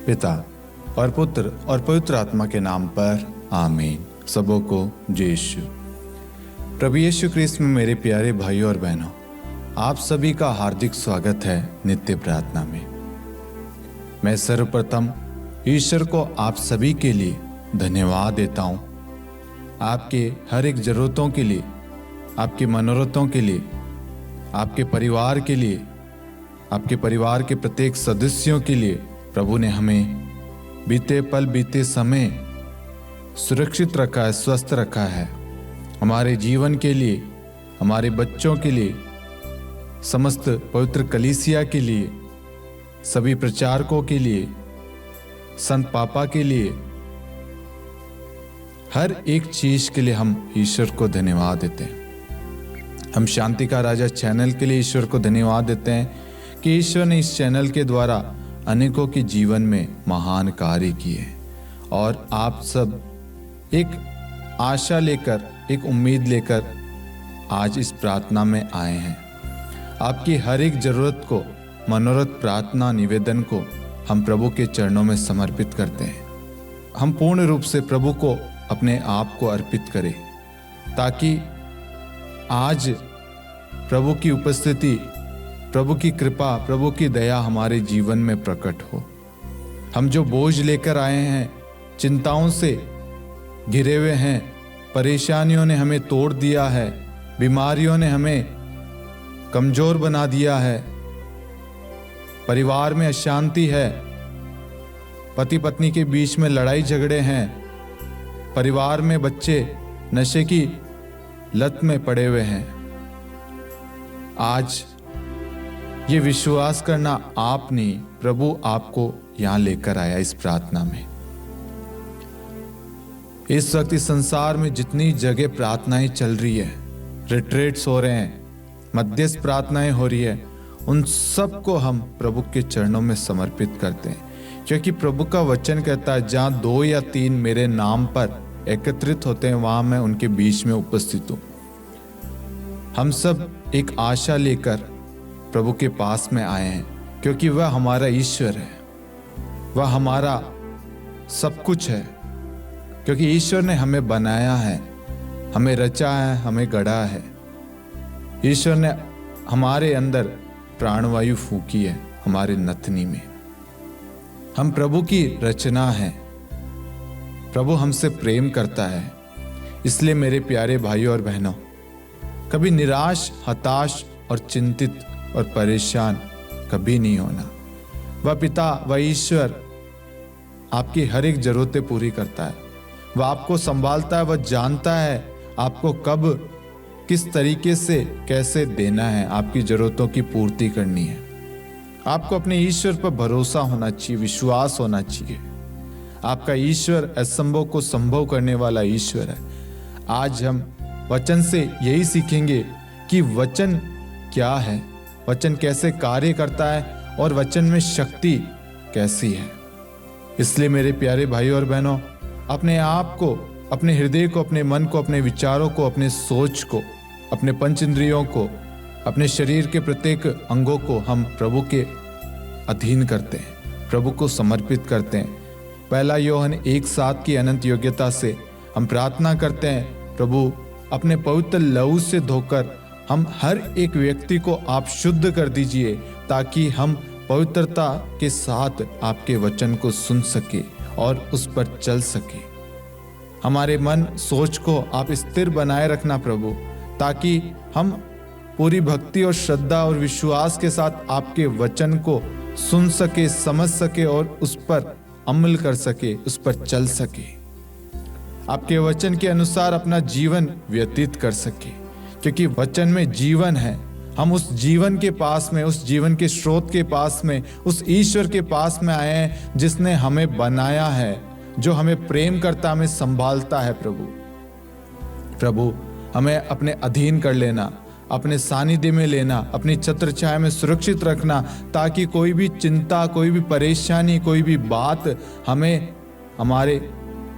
पिता और पुत्र और पवित्र आत्मा के नाम पर आमीन। सबों को जय यीशु। प्रभु यीशु क्रिस्त में मेरे प्यारे भाइयों और बहनों, आप सभी का हार्दिक स्वागत है नित्य प्रार्थना में। मैं सर्वप्रथम ईश्वर को आप सभी के लिए धन्यवाद देता हूँ। आपके हर एक ज़रूरतों के लिए, आपके मनोरथों के लिए, आपके परिवार के लिए, आपके परिवार के प्रत्येक सदस्यों के लिए प्रभु ने हमें बीते पल बीते समय सुरक्षित रखा है, स्वस्थ रखा है। हमारे जीवन के लिए, हमारे बच्चों के लिए, समस्त पवित्र कलीसिया के लिए, सभी प्रचारकों के लिए, संत पापा के लिए, हर एक चीज के लिए हम ईश्वर को धन्यवाद देते हैं। हम शांति का राजा चैनल के लिए ईश्वर को धन्यवाद देते हैं कि ईश्वर ने इस चैनल के द्वारा अनेकों के जीवन में महान कार्य किए और आप सब एक आशा लेकर, एक उम्मीद लेकर आज इस प्रार्थना में आए हैं। आपकी हर एक जरूरत को, मनोरथ, प्रार्थना, निवेदन को हम प्रभु के चरणों में समर्पित करते हैं। हम पूर्ण रूप से प्रभु को अपने आप को अर्पित करें ताकि आज प्रभु की उपस्थिति, प्रभु की कृपा, प्रभु की दया हमारे जीवन में प्रकट हो। हम जो बोझ लेकर आए हैं, चिंताओं से घिरे हुए हैं, परेशानियों ने हमें तोड़ दिया है, बीमारियों ने हमें कमजोर बना दिया है, परिवार में अशांति है, पति पत्नी के बीच में लड़ाई झगड़े हैं, परिवार में बच्चे नशे की लत में पड़े हुए हैं। आज ये विश्वास करना आप नहीं, प्रभु आपको यहां लेकर आया इस प्रार्थना में। इस वक्त इस संसार में जितनी जगह प्रार्थनाएं चल रही है, रिट्रीट्स हो रहे हैं, मध्यस्थ प्रार्थनाएं हो रही है, उन सब को हम प्रभु के चरणों में समर्पित करते हैं, क्योंकि प्रभु का वचन कहता है, जहां 2 या 3 मेरे नाम पर एकत्रित होते हैं, वहां मैं उनके बीच में उपस्थित हूं। हम सब एक आशा लेकर प्रभु के पास में आए हैं, क्योंकि वह हमारा ईश्वर है, वह हमारा सब कुछ है। क्योंकि ईश्वर ने हमें बनाया है, हमें रचा है, हमें गढ़ा है। ईश्वर ने हमारे अंदर प्राणवायु फूंकी है, हमारे नथनी में। हम प्रभु की रचना है। प्रभु हमसे प्रेम करता है। इसलिए मेरे प्यारे भाइयों और बहनों, कभी निराश, हताश और चिंतित और परेशान कभी नहीं होना। वह पिता, वह ईश्वर आपकी हर एक जरूरतें पूरी करता है। वह आपको संभालता है, वह जानता है आपको कब, किस तरीके से, कैसे देना है, आपकी जरूरतों की पूर्ति करनी है। आपको अपने ईश्वर पर भरोसा होना चाहिए, विश्वास होना चाहिए। आपका ईश्वर असंभव को संभव करने वाला ईश्वर है। आज हम वचन से यही सीखेंगे कि वचन क्या है, वचन कैसे कार्य करता है और वचन में शक्ति कैसी है। इसलिए मेरे प्यारे भाइयों और बहनों, अपने आप को, अपने हृदय को, अपने मन को, अपने विचारों को, अपने सोच को, अपने पंच इंद्रियों को, अपने शरीर के प्रत्येक अंगों को हम प्रभु के अधीन करते हैं, प्रभु को समर्पित करते हैं। 1 यूहन्ना 1:7 की अनंत योग्यता से हम प्रार्थना करते हैं, प्रभु अपने पवित्र लहू से धोकर हम हर एक व्यक्ति को आप शुद्ध कर दीजिए, ताकि हम पवित्रता के साथ आपके वचन को सुन सके और उस पर चल सके। हमारे मन, सोच को आप स्थिर बनाए रखना प्रभु, ताकि हम पूरी भक्ति और श्रद्धा और विश्वास के साथ आपके वचन को सुन सके, समझ सके और उस पर अमल कर सके, उस पर चल सके, आपके वचन के अनुसार अपना जीवन व्यतीत कर सके। क्योंकि वचन में जीवन है। हम उस जीवन के पास में, उस जीवन के स्रोत के पास में, उस ईश्वर के पास में आए हैं जिसने हमें बनाया है, जो हमें प्रेम करता, हमें संभालता है। प्रभु हमें अपने अधीन कर लेना, अपने सानिध्य में लेना, अपनी छत्र छाया में सुरक्षित रखना, ताकि कोई भी चिंता, कोई भी परेशानी, कोई भी बात हमें हमारे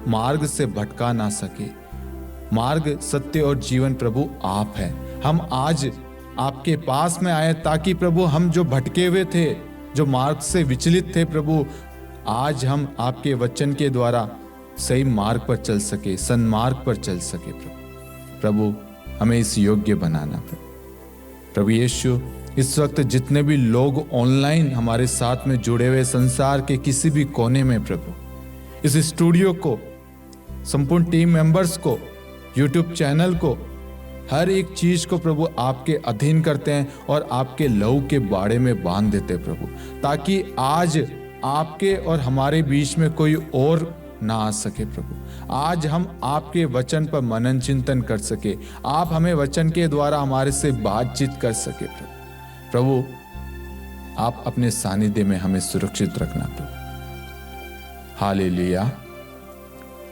मार्ग से भटका ना सके। मार्ग, सत्य और जीवन प्रभु आप है। हम आज आपके पास में आए ताकि प्रभु हम जो भटके हुए थे, जो मार्ग से विचलित थे, प्रभु आज हम आपके वचन के द्वारा सही मार्ग पर चल सके, सन्मार्ग पर चल सके। प्रभु हमें इस योग्य बनाना। प्रभु यीशु, इस वक्त जितने भी लोग ऑनलाइन हमारे साथ में जुड़े हुए, संसार के किसी भी कोने में प्रभु, इस स्टूडियो को, संपूर्ण टीम मेंबर्स को, यूट्यूब चैनल को, हर एक चीज को प्रभु आपके अधीन करते हैं और आपके लहू के बाड़े में बांध देते हैं प्रभु, ताकि आज आपके और हमारे बीच में कोई और ना आ सके प्रभु। आज हम आपके वचन पर मनन चिंतन कर सके, आप हमें वचन के द्वारा हमारे से बातचीत कर सके प्रभु। आप अपने सानिध्य में हमें सुरक्षित रखना प्रभु। Hallelujah,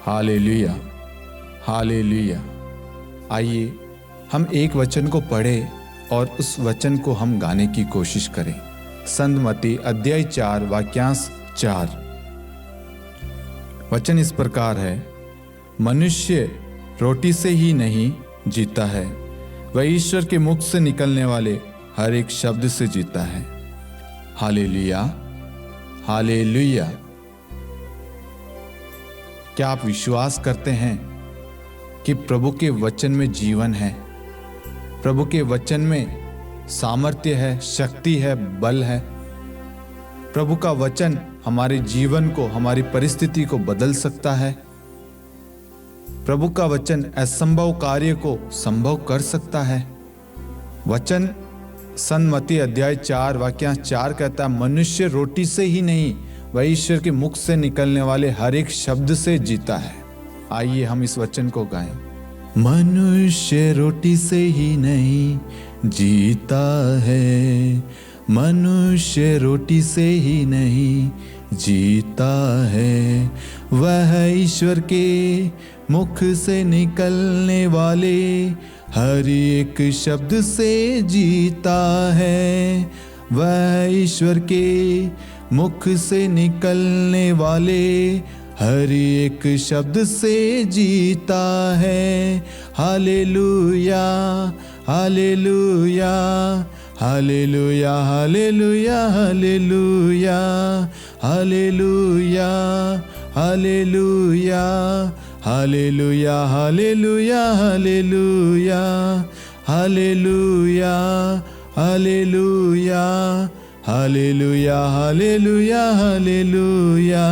hallelujah, hallelujah. आइए हम एक वचन को पढ़ें और उस वचन को हम गाने की कोशिश करें। संत मत्ती अध्याय 4 वाक्यांश 4। वचन इस प्रकार है, मनुष्य रोटी से ही नहीं जीता है, वह ईश्वर के मुख से निकलने वाले हर एक शब्द से जीता है। Hallelujah, hallelujah. क्या आप विश्वास करते हैं कि प्रभु के वचन में जीवन है, प्रभु के वचन में सामर्थ्य है, शक्ति है, बल है? प्रभु का वचन हमारे जीवन को, हमारी परिस्थिति को बदल सकता है। प्रभु का वचन असंभव कार्य को संभव कर सकता है। वचन संत मत्ती अध्याय 4 वाक्यांश 4 कहता है, मनुष्य रोटी से ही नहीं, वह ईश्वर के मुख से निकलने वाले हर एक शब्द से जीता है। आइए हम इस वचन को गाएं। मनुष्य रोटी से ही नहीं जीता है, मनुष्य रोटी से ही नहीं जीता है, वह ईश्वर के मुख से निकलने वाले हर एक शब्द से जीता है, वह ईश्वर के मुख से निकलने वाले हर एक शब्द से जीता है। Hallelujah, hallelujah, hallelujah, hallelujah, hallelujah, hallelujah, hallelujah, hallelujah, hallelujah, hallelujah, hallelujah, hallelujah, hallelujah, hallelujah, hallelujah.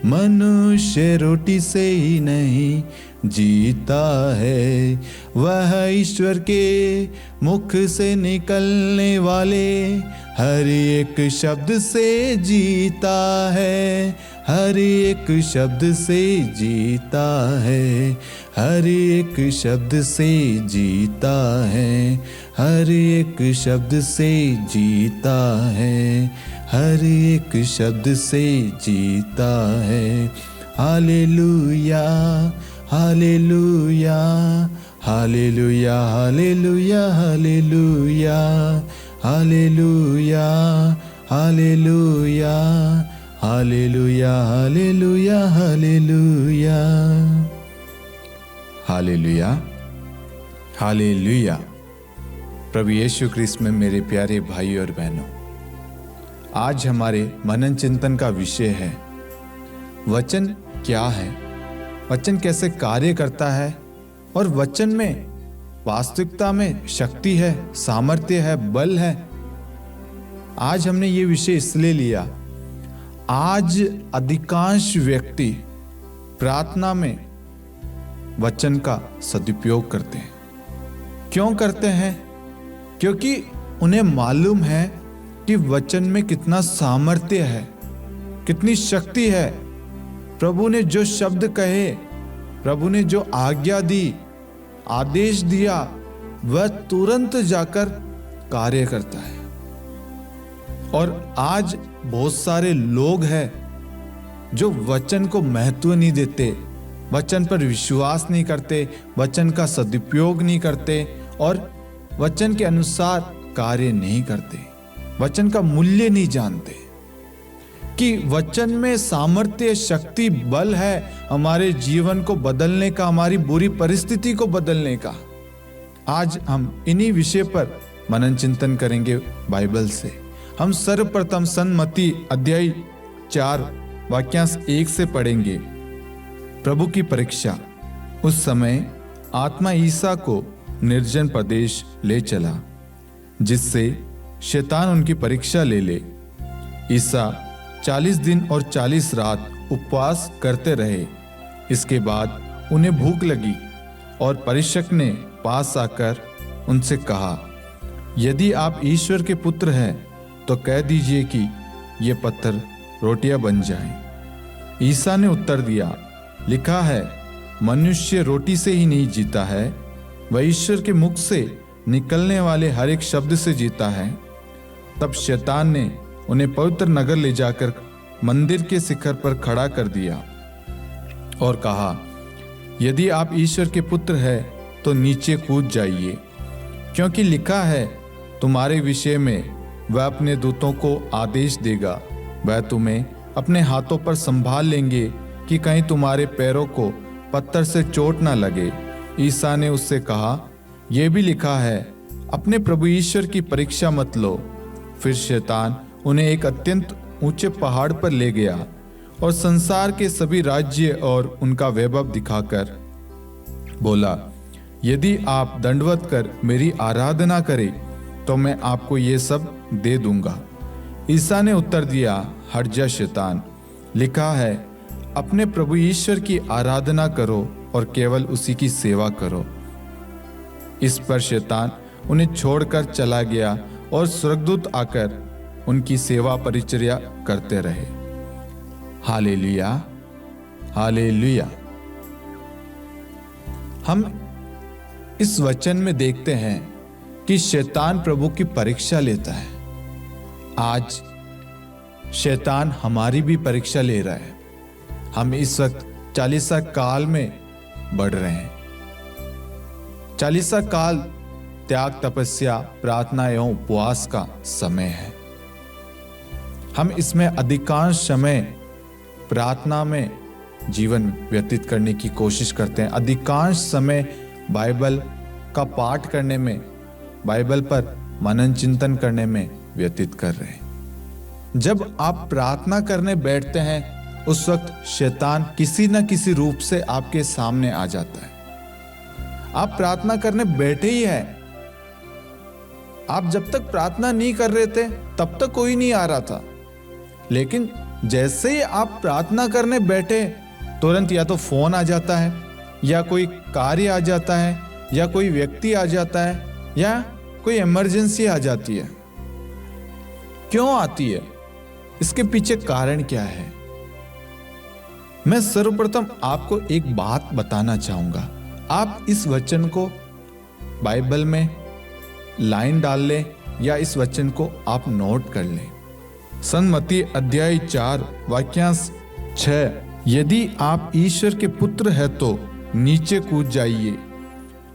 मनुष्य रोटी से ही नहीं जीता है, वह ईश्वर के मुख से निकलने वाले हर एक शब्द से जीता है, हर एक शब्द से जीता है, हर एक शब्द से जीता है, हर एक शब्द से जीता है, हर एक शब्द से जीता है। Hallelujah, hallelujah, hallelujah, hallelujah, hallelujah, hallelujah, hallelujah, hallelujah, hallelujah, hallelujah, hallelujah, hallelujah. प्रभु यीशु ख्रीस्त में मेरे प्यारे भाई और बहनों, आज हमारे मनन चिंतन का विषय है वचन क्या है, वचन कैसे कार्य करता है और वचन में वास्तविकता में शक्ति है, सामर्थ्य है, बल है। आज हमने ये विषय इसलिए लिया, आज अधिकांश व्यक्ति प्रार्थना में वचन का सदुपयोग करते हैं। क्यों करते हैं? क्योंकि उन्हें मालूम है कि वचन में कितना सामर्थ्य है, कितनी शक्ति है। प्रभु ने जो शब्द कहे, प्रभु ने जो आज्ञा दी, आदेश दिया, वह तुरंत जाकर कार्य करता है। और आज बहुत सारे लोग हैं जो वचन को महत्व नहीं देते, वचन पर विश्वास नहीं करते, वचन का सदुपयोग नहीं करते और वचन के अनुसार कार्य नहीं करते, वचन का मूल्य नहीं जानते कि वचन में सामर्थ्य, शक्ति, बल है हमारे जीवन को बदलने का, हमारी बुरी परिस्थिति को बदलने का। आज हम इन्हीं विषय पर मनन चिंतन करेंगे बाइबल से। हम सर्वप्रथम संत मत्ती अध्याय 4 वाक्यांश 1 से पढ़ेंगे। प्रभु की परीक्षा। उस समय आत्मा ईसा को निर्जन प्रदेश ले चला, जिससे शैतान उनकी परीक्षा ले ले। ईसा 40 दिन और 40 रात उपवास करते रहे। इसके बाद उन्हें भूख लगी और परीक्षक ने पास आकर उनसे कहा, यदि आप ईश्वर के पुत्र हैं तो कह दीजिए कि ये पत्थर रोटियां बन जाएं। ईसा ने उत्तर दिया, लिखा है, मनुष्य रोटी से ही नहीं जीता है, वह ईश्वर के मुख से निकलने वाले हर एक शब्द से जीता है। तब शैतान ने उन्हें पवित्र नगर ले जाकर मंदिर के शिखर पर खड़ा कर दिया और कहा, यदि आप ईश्वर के पुत्र हैं तो नीचे कूद जाइए, क्योंकि लिखा है, तुम्हारे विषय में वह अपने दूतों को आदेश देगा, वह तुम्हें अपने हाथों पर संभाल लेंगे कि कहीं तुम्हारे पैरों को पत्थर से चोट ना लगे। ईसा ने उससे कहा, यह भी लिखा है, अपने प्रभु ईश्वर की परीक्षा मत लो। फिर शैतान उन्हें एक अत्यंत ऊंचे पहाड़ पर ले गया और संसार के सभी राज्य और उनका वैभव दिखाकर बोला, यदि आप दंडवत कर मेरी आराधना करें तो मैं आपको ये सब दे दूंगा। ईसा ने उत्तर दिया, हट जा शैतान, लिखा है, अपने प्रभु ईश्वर की आराधना करो और केवल उसी की सेवा करो। इस पर शैतान उन्हें छोड़कर चला गया और स्वर्गदूत आकर उनकी सेवा परिचर्या करते रहे। Hallelujah, hallelujah. हम इस वचन में देखते हैं कि शैतान प्रभु की परीक्षा लेता है। आज शैतान हमारी भी परीक्षा ले रहा है। हम इस वक्त चालीसा काल में बढ़ रहे हैं। चालीसा काल त्याग, तपस्या, प्रार्थना एवं उपवास का समय है। हम इसमें अधिकांश समय प्रार्थना में जीवन व्यतीत करने की कोशिश करते हैं। अधिकांश समय बाइबल का पाठ करने में, बाइबल पर मनन चिंतन करने में व्यतीत कर रहे हैं। जब आप प्रार्थना करने बैठते हैं उस वक्त शैतान किसी न किसी रूप से आपके सामने आ जाता है। आप प्रार्थना करने बैठे ही हैं। आप जब तक प्रार्थना नहीं कर रहे थे तब तक कोई नहीं आ रहा था, लेकिन जैसे ही आप प्रार्थना करने बैठे तुरंत या तो फोन आ जाता है, या कोई कार्य आ जाता है, या कोई व्यक्ति आ जाता है, या कोई इमरजेंसी आ जाती है। क्यों आती है? इसके पीछे कारण क्या है? मैं सर्वप्रथम आपको एक बात बताना चाहूंगा। आप इस वचन को बाइबल में लाइन डाल लें या इस वचन को आप नोट कर लें। सन्मति अध्याय 4 वाक्यांश 6, यदि आप ईश्वर के पुत्र हैं तो नीचे कूद जाइए,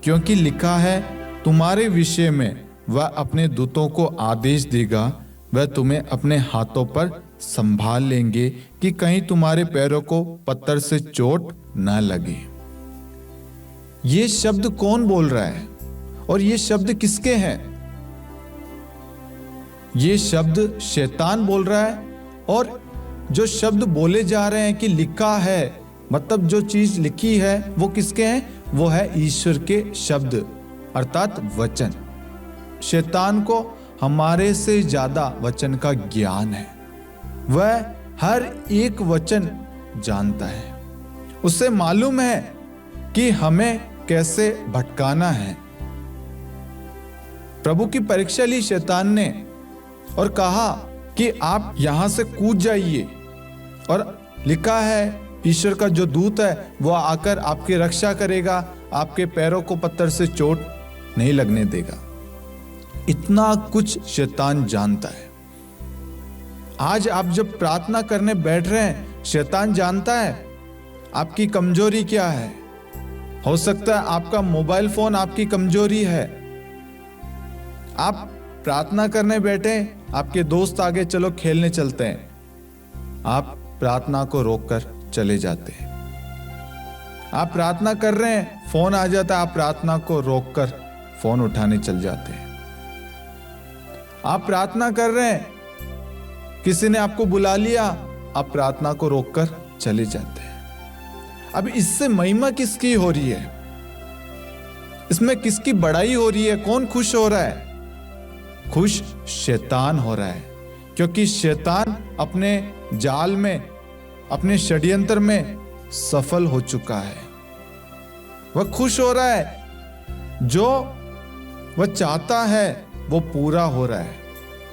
क्योंकि लिखा है, तुम्हारे विषय में वह अपने दूतों को आदेश देगा, वह तुम्हें अपने हाथों पर संभाल लेंगे कि कहीं तुम्हारे पैरों को पत्थर से चोट न लगे। ये शब्द कौन बोल रहा है और ये शब्द किसके हैं? ये शब्द शैतान बोल रहा है, और जो शब्द बोले जा रहे हैं कि लिखा है, मतलब जो चीज लिखी है वो किसके हैं? वो है ईश्वर के शब्द अर्थात वचन। शैतान को हमारे से ज्यादा वचन का ज्ञान है। वह हर एक वचन जानता है। उसे मालूम है कि हमें कैसे भटकाना है। प्रभु की परीक्षा ली शैतान ने और कहा कि आप यहां से कूद जाइए, और लिखा है ईश्वर का जो दूत है वह आकर आपकी रक्षा करेगा, आपके पैरों को पत्थर से चोट नहीं लगने देगा। इतना कुछ शैतान जानता है। आज आप जब प्रार्थना करने बैठ रहे हैं, शैतान जानता है आपकी कमजोरी क्या है। हो सकता है आपका मोबाइल फोन आपकी कमजोरी है। आप प्रार्थना करने बैठे, आपके दोस्त आगे चलो खेलने चलते हैं, आप प्रार्थना को रोककर चले जाते हैं। आप प्रार्थना कर रहे हैं, फोन आ जाता है, आप प्रार्थना को रोककर फोन उठाने चल जाते हैं। आप प्रार्थना कर रहे हैं, किसी ने आपको बुला लिया आप प्रार्थना को रोककर चले जाते हैं। अब इससे महिमा किसकी हो रही है? इसमें किसकी बड़ाई हो रही है? कौन खुश हो रहा है? खुश शैतान हो रहा है, क्योंकि शैतान अपने जाल में, अपने षड्यंत्र में सफल हो चुका है। वह खुश हो रहा है, जो वह चाहता है वो पूरा हो रहा है।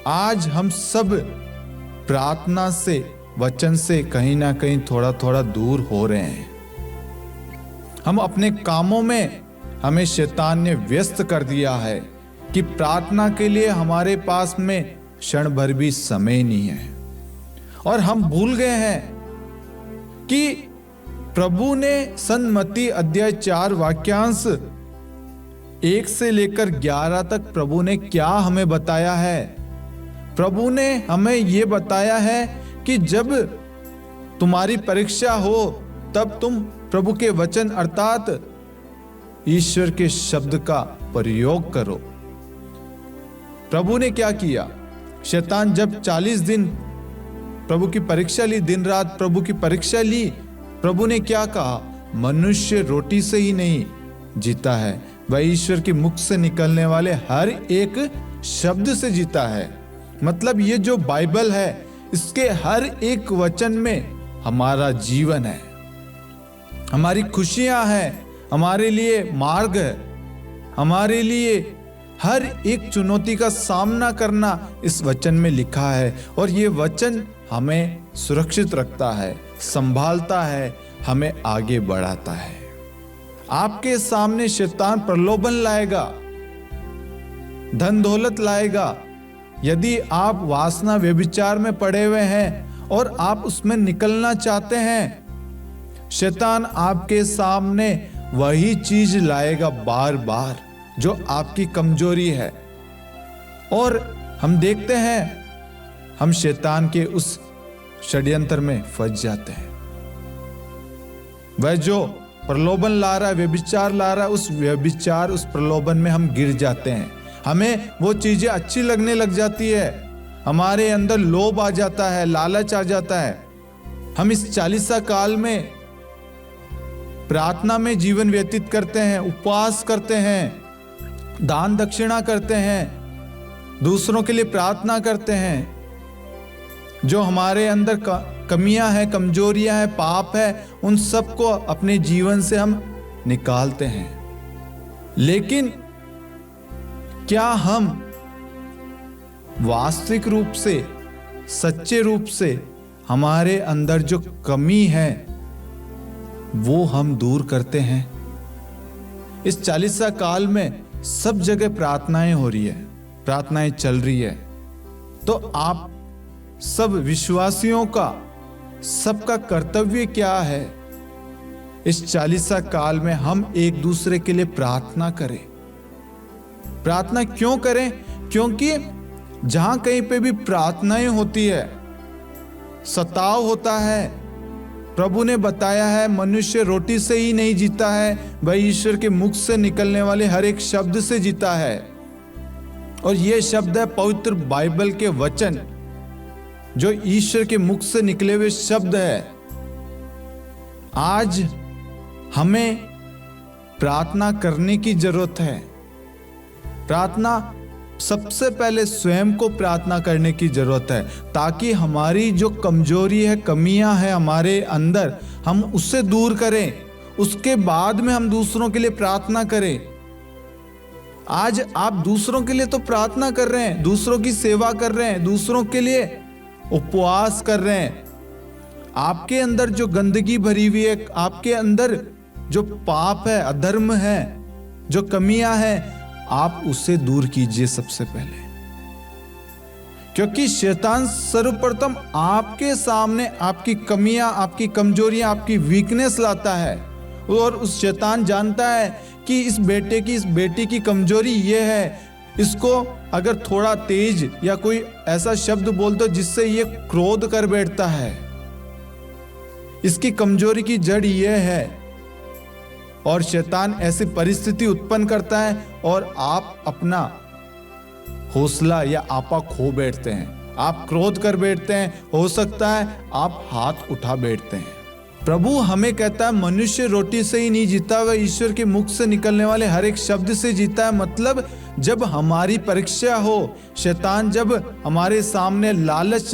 आज हम सब प्रार्थना से, वचन से कहीं ना कहीं थोड़ा थोड़ा दूर हो रहे हैं। हम अपने कामों में, हमें शैतान ने व्यस्त कर दिया है कि प्रार्थना के लिए हमारे पास में क्षण भर भी समय नहीं है। और हम भूल गए हैं कि प्रभु ने सन्मति अध्याय 4 वाक्यांश 1 से लेकर 11 तक प्रभु ने क्या हमें बताया है। प्रभु ने हमें यह बताया है कि जब तुम्हारी परीक्षा हो तब तुम प्रभु के वचन अर्थात ईश्वर के शब्द का प्रयोग करो। प्रभु ने क्या किया? शैतान जब 40 दिन प्रभु की परीक्षा ली, दिन रात प्रभु की परीक्षा ली, प्रभु ने क्या कहा? मनुष्य रोटी से ही नहीं जीता है, वह ईश्वर के मुख से निकलने वाले हर एक शब्द से जीता है। मतलब ये जो बाइबल है, इसके हर एक वचन में हमारा जीवन है, हमारी खुशियां हैं, हमारे लिए मार्ग है, हमारे लिए हर एक चुनौती का सामना करना इस वचन में लिखा है। और ये वचन हमें सुरक्षित रखता है, संभालता है, हमें आगे बढ़ाता है। आपके सामने शैतान प्रलोभन लाएगा, धन दौलत लाएगा। यदि आप वासना व्यभिचार में पड़े हुए हैं और आप उसमें निकलना चाहते हैं, शैतान आपके सामने वही चीज लाएगा बार बार जो आपकी कमजोरी है। और हम देखते हैं हम शैतान के उस षड्यंत्र में फंस जाते हैं। वह जो प्रलोभन ला रहा है, व्यभिचार ला रहा है, उस व्यभिचार, उस प्रलोभन में हम गिर जाते हैं। हमें वो चीजें अच्छी लगने लग जाती है, हमारे अंदर लोभ आ जाता है, लालच आ जाता है। हम इस 40 काल में प्रार्थना में जीवन व्यतीत करते हैं, उपवास करते हैं, दान दक्षिणा करते हैं, दूसरों के लिए प्रार्थना करते हैं। जो हमारे अंदर कमियां हैं, कमजोरियां हैं, पाप है, उन सब को अपने जीवन से हम निकालते हैं। लेकिन क्या हम वास्तविक रूप से, सच्चे रूप से हमारे अंदर जो कमी है वो हम दूर करते हैं? इस 40 काल में सब जगह प्रार्थनाएं हो रही है, प्रार्थनाएं चल रही है। तो आप सब विश्वासियों का, सबका कर्तव्य क्या है? इस 40 काल में हम एक दूसरे के लिए प्रार्थना करें। प्रार्थना क्यों करें? क्योंकि जहां कहीं पे भी प्रार्थनाएं होती है, सताव होता है। प्रभु ने बताया है मनुष्य रोटी से ही नहीं जीता है, वह ईश्वर के मुख से निकलने वाले हर एक शब्द से जीता है। और यह शब्द है पवित्र बाइबल के वचन, जो ईश्वर के मुख से निकले हुए शब्द है। आज हमें प्रार्थना करने की जरूरत है। प्रार्थना सबसे पहले स्वयं को प्रार्थना करने की जरूरत है, ताकि हमारी जो कमजोरी है, कमियां हैं हमारे अंदर, हम उससे दूर करें। उसके बाद में हम दूसरों के लिए प्रार्थना करें। आज आप दूसरों के लिए तो प्रार्थना कर रहे हैं, दूसरों की सेवा कर रहे हैं, दूसरों के लिए उपवास कर रहे हैं। आपके अंदर जो गंदगी भरी हुई है, आपके अंदर जो पाप है, अधर्म है, जो कमियां हैं, आप उससे दूर कीजिए सबसे पहले। क्योंकि शैतान सर्वप्रथम आपके सामने आपकी कमियां, आपकी कमजोरियां, आपकी वीकनेस लाता है। और उस शैतान जानता है कि इस बेटे की, इस बेटी की कमजोरी ये है, इसको अगर थोड़ा तेज या कोई ऐसा शब्द बोल दो जिससे ये क्रोध कर बैठता है, इसकी कमजोरी की जड़ ये है। और शैतान ऐसी परिस्थिति उत्पन्न करता है और आप अपना हौसला या आपा खो बैठते हैं, आप क्रोध कर बैठते हैं, हो सकता है आप हाथ उठा बैठते हैं। प्रभु हमें कहता है मनुष्य रोटी से ही नहीं जीता, वह ईश्वर के मुख से निकलने वाले हर एक शब्द से जीता है। मतलब जब हमारी परीक्षा हो, शैतान जब हमारे सामने लालच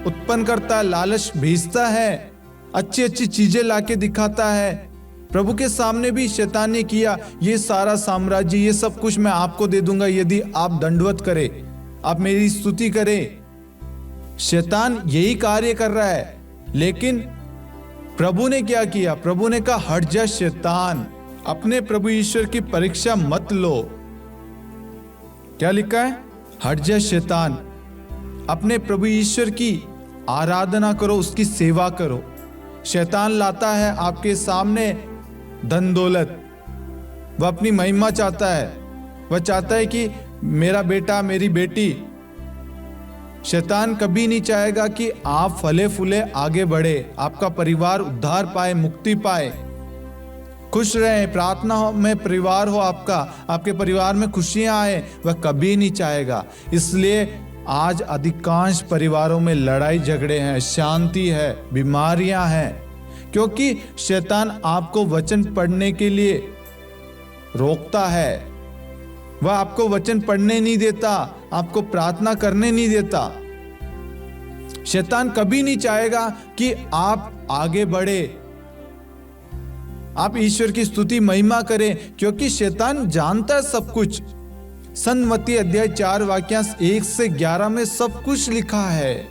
उत्पन्न करता है, लालच भेजता है, अच्छी अच्छी चीजें लाके दिखाता है। प्रभु के सामने भी शैतान ने किया, ये सारा साम्राज्य, ये सब कुछ मैं आपको दे दूंगा यदि आप दंडवत करें, आप मेरी स्तुति करें। शैतान यही कार्य कर रहा है, लेकिन प्रभु ने क्या किया? प्रभु ने कहा हट जा शैतान, अपने प्रभु ईश्वर की परीक्षा मत लो। क्या लिखा है? हट जा शैतान, अपने प्रभु ईश्वर की आराधना करो, उसकी सेवा करो। शैतान लाता है आपके सामने धन दौलत, वह अपनी महिमा चाहता है, वह चाहता है कि मेरा बेटा मेरी बेटी। शैतान कभी नहीं चाहेगा कि आप फले फूले आगे बढ़े, आपका परिवार उद्धार पाए, मुक्ति पाए, खुश रहे, प्रार्थना में परिवार हो आपका, आपके परिवार में खुशियां आए, वह कभी नहीं चाहेगा। इसलिए आज अधिकांश परिवारों में लड़ाई झगड़े हैं, शांति है, बीमारियां हैं, क्योंकि शैतान आपको वचन पढ़ने के लिए रोकता है। वह आपको वचन पढ़ने नहीं देता, आपको प्रार्थना करने नहीं देता। शैतान कभी नहीं चाहेगा कि आप आगे बढ़े, आप ईश्वर की स्तुति महिमा करें, क्योंकि शैतान जानता है सब कुछ। संमति अध्याय 4 वाक्यांश 1 से 11 में सब कुछ लिखा है।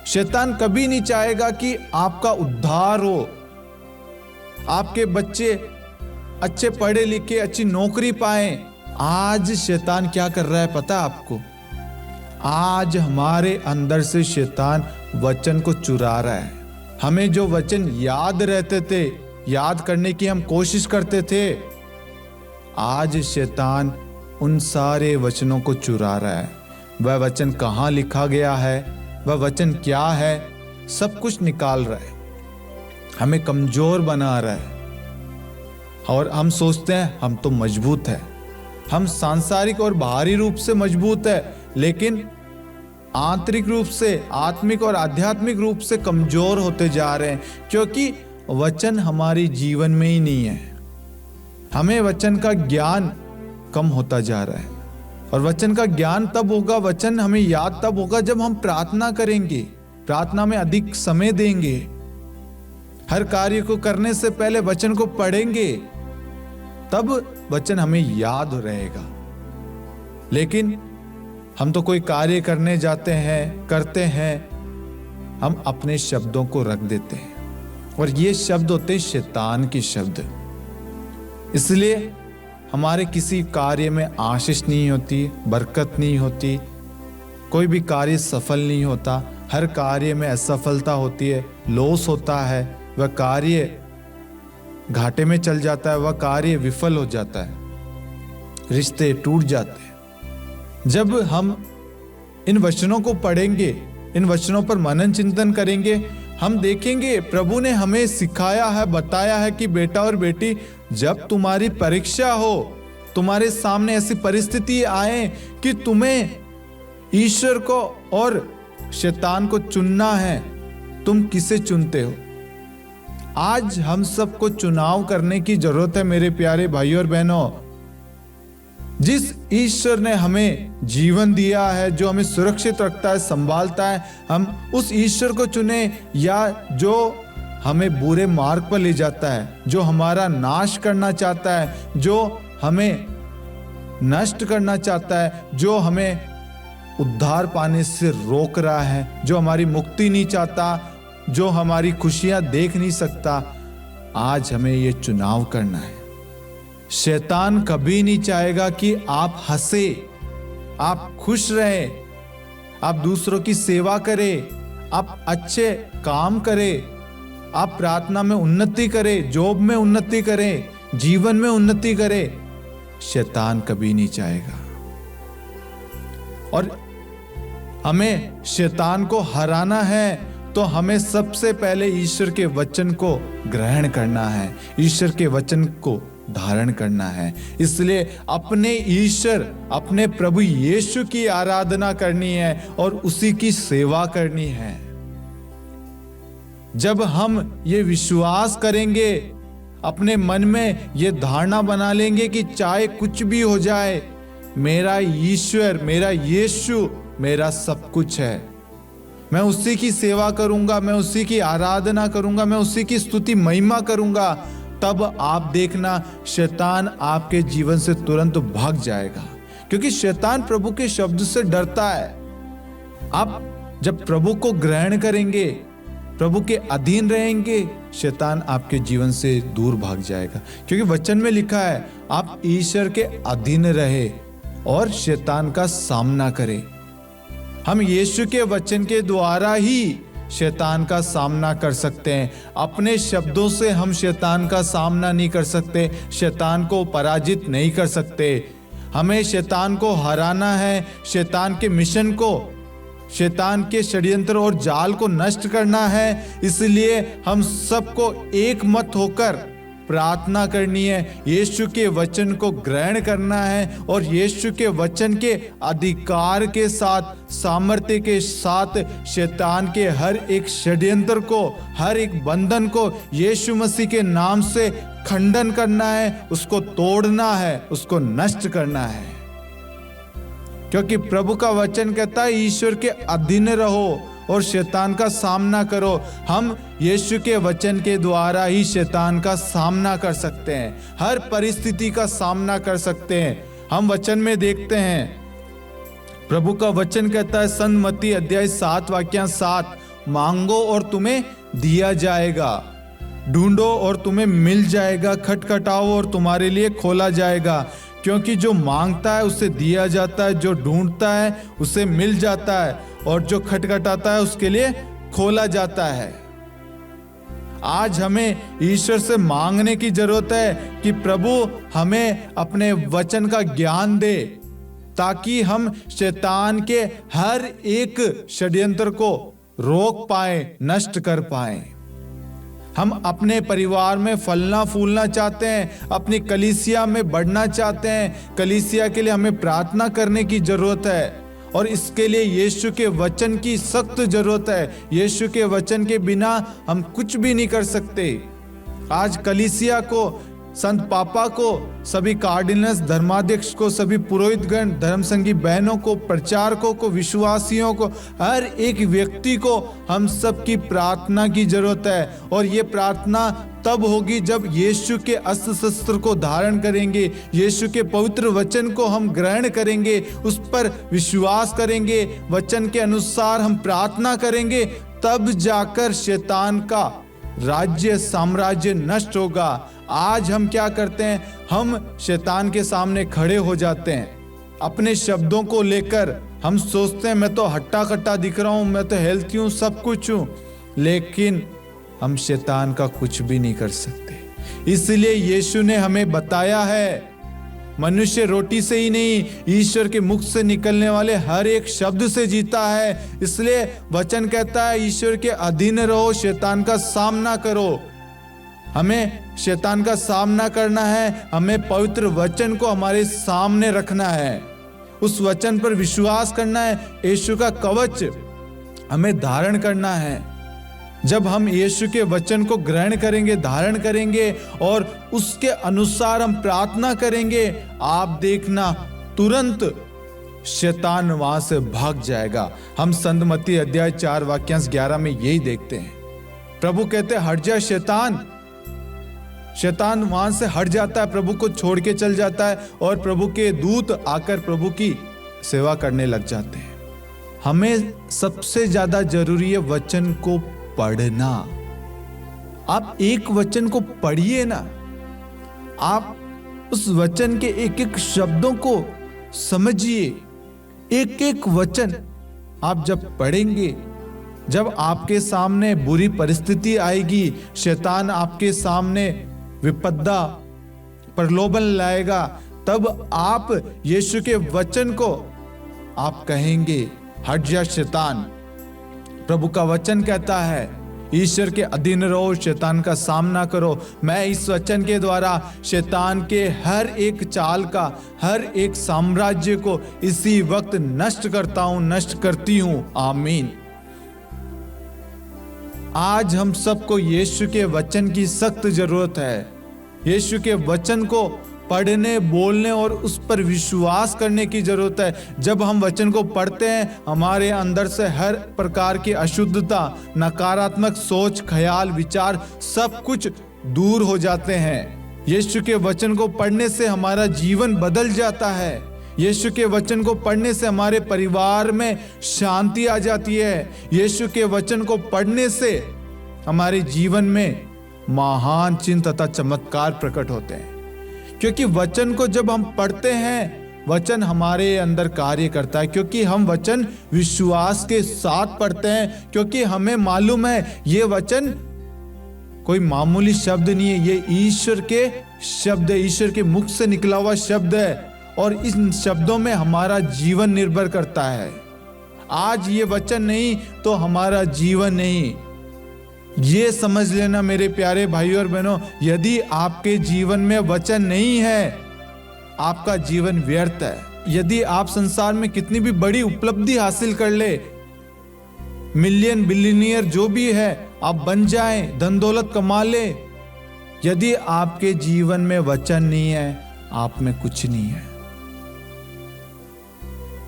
शैतान कभी नहीं चाहेगा कि आपका उद्धार हो, आपके बच्चे अच्छे पढ़े लिखे अच्छी नौकरी पाएं। आज शैतान क्या कर रहा है पता है आपको? आज हमारे अंदर से शैतान वचन को चुरा रहा है। हमें जो वचन याद रहते थे, याद करने की हम कोशिश करते थे, आज शैतान उन सारे वचनों को चुरा रहा है। वह वचन कहाँ लिखा गया है, वह वचन क्या है, सब कुछ निकाल रहा है, हमें कमजोर बना रहा है। और हम सोचते हैं हम तो मजबूत है, हम सांसारिक और बाहरी रूप से मजबूत है, लेकिन आंतरिक रूप से, आत्मिक और आध्यात्मिक रूप से कमजोर होते जा रहे हैं, क्योंकि वचन हमारे जीवन में ही नहीं है। हमें वचन का ज्ञान कम होता जा रहा है, और वचन का ज्ञान तब होगा, वचन हमें याद तब होगा जब हम प्रार्थना करेंगे, प्रार्थना में अधिक समय देंगे, हर कार्य को करने से पहले वचन को पढ़ेंगे, तब वचन हमें याद रहेगा। लेकिन हम तो कोई कार्य करने जाते हैं, करते हैं, हम अपने शब्दों को रख देते हैं, और ये शब्द होते हैं शैतान के शब्द। इसलिए हमारे किसी कार्य में आशीष नहीं होती, बरकत नहीं होती, कोई भी कार्य सफल नहीं होता, हर कार्य में असफलता होती है, लॉस होता है, वह कार्य घाटे में चल जाता है, वह कार्य विफल हो जाता है, रिश्ते टूट जाते हैं। जब हम इन वचनों को पढ़ेंगे, इन वचनों पर मनन चिंतन करेंगे, हम देखेंगे प्रभु ने हमें सिखाया है, बताया है कि बेटा और बेटी, जब तुम्हारी परीक्षा हो, तुम्हारे सामने ऐसी परिस्थिति आए कि तुम्हें ईश्वर को और शैतान को चुनना है, तुम किसे चुनते हो? आज हम सबको चुनाव करने की जरूरत है मेरे प्यारे भाइयों और बहनों। जिस ईश्वर ने हमें जीवन दिया है, जो हमें सुरक्षित रखता है, संभालता है, हम उस ईश्वर को चुने, या जो हमें बुरे मार्ग पर ले जाता है, जो हमारा नाश करना चाहता है, जो हमें नष्ट करना चाहता है, जो हमें उद्धार पाने से रोक रहा है, जो हमारी मुक्ति नहीं चाहता, जो हमारी खुशियां देख नहीं सकता। आज हमें ये चुनाव करना है। शैतान कभी नहीं चाहेगा कि आप हंसे, आप खुश रहें, आप दूसरों की सेवा करें, आप अच्छे काम करें, आप प्रार्थना में उन्नति करें, जॉब में उन्नति करें, जीवन में उन्नति करें। शैतान कभी नहीं चाहेगा। और हमें शैतान को हराना है तो हमें सबसे पहले ईश्वर के वचन को ग्रहण करना है, ईश्वर के वचन को धारण करना है। इसलिए अपने ईश्वर, अपने प्रभु यीशु की आराधना करनी है और उसी की सेवा करनी है। जब हम ये विश्वास करेंगे, अपने मन में ये धारणा बना लेंगे कि चाहे कुछ भी हो जाए, मेरा ईश्वर, मेरा यीशु मेरा सब कुछ है, मैं उसी की सेवा करूंगा, मैं उसी की आराधना करूंगा, मैं उसी की स्तुति महिमा करूंगा, तब आप देखना शैतान आपके जीवन से तुरंत भाग जाएगा। क्योंकि शैतान प्रभु के शब्द से डरता है। आप जब प्रभु को ग्रहण करेंगे, प्रभु के अधीन रहेंगे, शैतान आपके जीवन से दूर भाग जाएगा। क्योंकि वचन में लिखा है, आप ईश्वर के अधीन रहे और शैतान का सामना करें। हम यीशु के वचन के द्वारा ही शैतान का सामना कर सकते हैं। अपने शब्दों से हम शैतान का सामना नहीं कर सकते, शैतान को पराजित नहीं कर सकते। हमें शैतान को हराना है, शैतान के मिशन को, शैतान के षड्यंत्र और जाल को नष्ट करना है। इसलिए हम सबको एक मत होकर प्रार्थना करनी है, यीशु के वचन को ग्रहण करना है और यीशु के वचन के अधिकार के साथ, सामर्थ्य के साथ शैतान के हर एक षड्यंत्र को, हर एक बंधन को यीशु मसीह के नाम से खंडन करना है, उसको तोड़ना है, उसको नष्ट करना है। क्योंकि प्रभु का वचन कहता है, ईश्वर के अधीन रहो और शैतान का सामना करो। हम यीशु के वचन के द्वारा ही शैतान का सामना कर सकते हैं, हर परिस्थिति का सामना कर सकते हैं। हम वचन में देखते हैं, प्रभु का वचन कहता है संत मत्ती अध्याय 7 वाक्य 7, मांगो और तुम्हें दिया जाएगा, ढूंढो और तुम्हें मिल जाएगा, खटखटाओ और तुम्हारे लिए खोला जाएगा। क्योंकि जो मांगता है उसे दिया जाता है, जो ढूंढता है उसे मिल जाता है और जो खटखटाता है उसके लिए खोला जाता है। आज हमें ईश्वर से मांगने की जरूरत है कि प्रभु हमें अपने वचन का ज्ञान दे, ताकि हम शैतान के हर एक षड्यंत्र को रोक पाए, नष्ट कर पाए। हम अपने परिवार में फलना फूलना चाहते हैं, अपनी कलीसिया में बढ़ना चाहते हैं, कलीसिया के लिए हमें प्रार्थना करने की जरूरत है और इसके लिए यीशु के वचन की सख्त जरूरत है। यीशु के वचन के बिना हम कुछ भी नहीं कर सकते। आज कलीसिया को, संत पापा को, सभी कार्डिनल्स, धर्माध्यक्ष को, सभी पुरोहितगण, धर्म संगी बहनों को, प्रचारकों को, विश्वासियों को, हर एक व्यक्ति को हम सब की प्रार्थना की जरूरत है। और ये प्रार्थना तब होगी जब यीशु के अस्त्र शस्त्र को धारण करेंगे, यीशु के पवित्र वचन को हम ग्रहण करेंगे, उस पर विश्वास करेंगे, वचन के अनुसार हम प्रार्थना करेंगे, तब जाकर शैतान का राज्य, साम्राज्य नष्ट होगा। आज हम क्या करते हैं, हम शैतान के सामने खड़े हो जाते हैं, अपने शब्दों को लेकर हम सोचते हैं मैं तो हट्टा कट्टा दिख रहा हूं, मैं तो हेल्थी हूं, सब कुछ हूं, लेकिन हम शैतान का कुछ भी नहीं कर सकते। इसलिए यीशु ने हमें बताया है, मनुष्य रोटी से ही नहीं, ईश्वर के मुख से निकलने वाले हर एक शब्द से जीता है। इसलिए वचन कहता है, ईश्वर के अधीन रहो, शैतान का सामना करो। हमें शैतान का सामना करना है, हमें पवित्र वचन को हमारे सामने रखना है, उस वचन पर विश्वास करना है, यीशु का कवच हमें धारण करना है। जब हम यीशु के वचन को ग्रहण करेंगे, धारण करेंगे और उसके अनुसार हम प्रार्थना करेंगे, आप देखना तुरंत शैतान वहां से भाग जाएगा। हम संत मत्ती अध्याय 4 वाक्यांश 11 में यही देखते हैं। प्रभु कहते हैं, हट जा शैतान। शैतान वहां से हट जाता है, प्रभु को छोड़ के चल जाता है और प्रभु के दूत आकर प्रभु की सेवा करने लग जाते हैं। हमें सबसे ज्यादा जरूरी है वचन को पढ़ना। आप एक वचन को पढ़िए ना, आप उस वचन के एक एक शब्दों को समझिए। एक एक वचन आप जब पढ़ेंगे, जब आपके सामने बुरी परिस्थिति आएगी, शैतान आपके सामने विपदा, प्रलोभन लाएगा, तब आप यीशु के वचन को आप कहेंगे, हट जा शैतान। प्रभु का वचन कहता है, ईश्वर के अधीन रहो, शैतान का सामना करो। मैं इस वचन के द्वारा शैतान के हर एक चाल का, हर एक साम्राज्य को इसी वक्त नष्ट करता हूं, नष्ट करती हूं। आमीन। आज हम सबको यीशु के वचन की सख्त जरूरत है। यीशु के वचन को पढ़ने, बोलने और उस पर विश्वास करने की जरूरत है। जब हम वचन को पढ़ते हैं, हमारे अंदर से हर प्रकार की अशुद्धता, नकारात्मक सोच, ख्याल, विचार सब कुछ दूर हो जाते हैं। यीशु के वचन को पढ़ने से हमारा जीवन बदल जाता है। यीशु के वचन को पढ़ने से हमारे परिवार में शांति आ जाती है। यीशु के वचन को पढ़ने से हमारे जीवन में महान चिन्ह तथा चमत्कार प्रकट होते हैं। क्योंकि वचन को जब हम पढ़ते हैं, वचन हमारे अंदर कार्य करता है। क्योंकि हम वचन विश्वास के साथ पढ़ते हैं, क्योंकि हमें मालूम है ये वचन कोई मामूली शब्द नहीं है, ये ईश्वर के शब्द है, ईश्वर के मुख से निकला हुआ शब्द है। और इन शब्दों में हमारा जीवन निर्भर करता है। आज ये वचन नहीं तो हमारा जीवन नहीं। ये समझ लेना मेरे प्यारे भाइयों और बहनों, यदि आपके जीवन में वचन नहीं है, आपका जीवन व्यर्थ है। यदि आप संसार में कितनी भी बड़ी उपलब्धि हासिल कर ले, मिलियन बिलियनियर जो भी है आप बन जाएं, धन दौलत कमा ले, यदि आपके जीवन में वचन नहीं है, आप में कुछ नहीं है।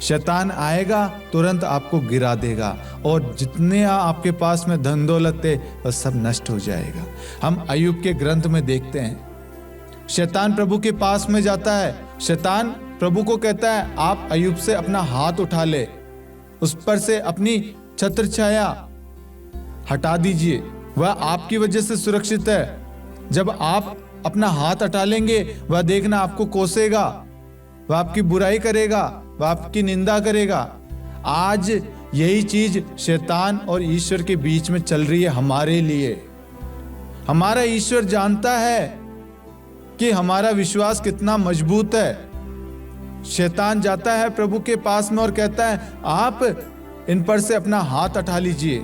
शैतान आएगा, तुरंत आपको गिरा देगा और जितने आपके पास में धन दौलत है वह सब नष्ट हो जाएगा। हम अय्यूब के ग्रंथ में देखते हैं, शैतान प्रभु के पास में जाता है। शैतान प्रभु को कहता है, आप अय्यूब से अपना हाथ उठा ले, उस पर से अपनी छत्र छाया हटा दीजिए, वह आपकी वजह से सुरक्षित है। जब आप अपना हाथ हटा लेंगे, वह देखना आपको कोसेगा, वह आपकी बुराई करेगा, वह आपकी निंदा करेगा। आज यही चीज शैतान और ईश्वर के बीच में चल रही है हमारे लिए। हमारा ईश्वर जानता है कि हमारा विश्वास कितना मजबूत है। शैतान जाता है प्रभु के पास में और कहता है, आप इन पर से अपना हाथ हटा लीजिए।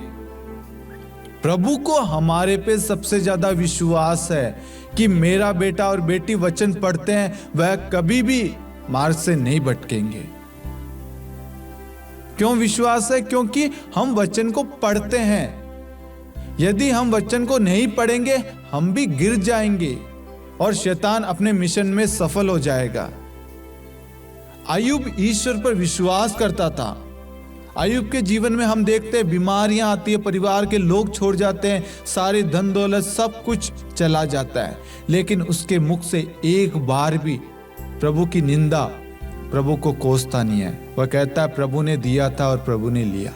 प्रभु को हमारे पे सबसे ज्यादा विश्वास है कि मेरा बेटा और बेटी वचन पढ़ते हैं, वह कभी भी मार्ग से नहीं भटकेंगे। क्यों विश्वास है? क्योंकि हम वचन को पढ़ते हैं। यदि हम वचन को नहीं पढ़ेंगे, हम भी गिर जाएंगे और शैतान अपने मिशन में सफल हो जाएगा। अय्यूब ईश्वर पर विश्वास करता था। अय्यूब के जीवन में हम देखते हैं बीमारियां आती है, परिवार के लोग छोड़ जाते हैं, सारे धन दौलत सब कुछ चला जाता है, लेकिन उसके मुख से एक बार भी प्रभु की निंदा, प्रभु को कोसता नहीं है। वह कहता है प्रभु ने दिया था और प्रभु ने लिया।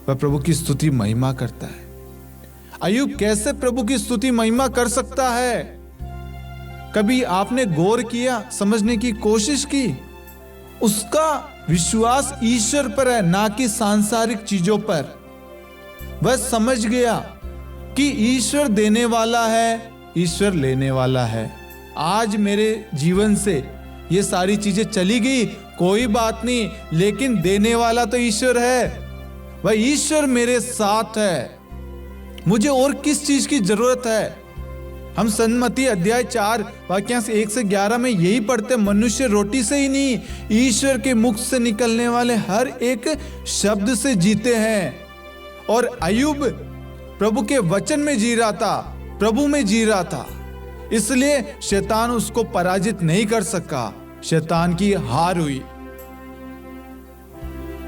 वह प्रभु की स्तुति महिमा करता है। अय्यूब कैसे प्रभु की स्तुति महिमा कर सकता है? कभी आपने गौर किया, समझने की कोशिश की? उसका विश्वास ईश्वर पर है, ना कि सांसारिक चीजों पर। वह समझ गया कि ईश्वर देने वाला है, ईश्वर लेने वाला है। आज मेरे जीवन से ये सारी चीजें चली गई, कोई बात नहीं, लेकिन देने वाला तो ईश्वर है। वह ईश्वर मेरे साथ है। मुझे और किस चीज की जरूरत है? हम सन्मति अध्याय 4 वाक्यांश 1 से 11 में यही पढ़ते, मनुष्य रोटी से ही नहीं, ईश्वर के मुख से निकलने वाले हर एक शब्द से जीते हैं। और अय्यूब प्रभु के वचन में जी रहा था, प्रभु में जी रहा था, इसलिए शैतान उसको पराजित नहीं कर सका। शैतान की हार हुई।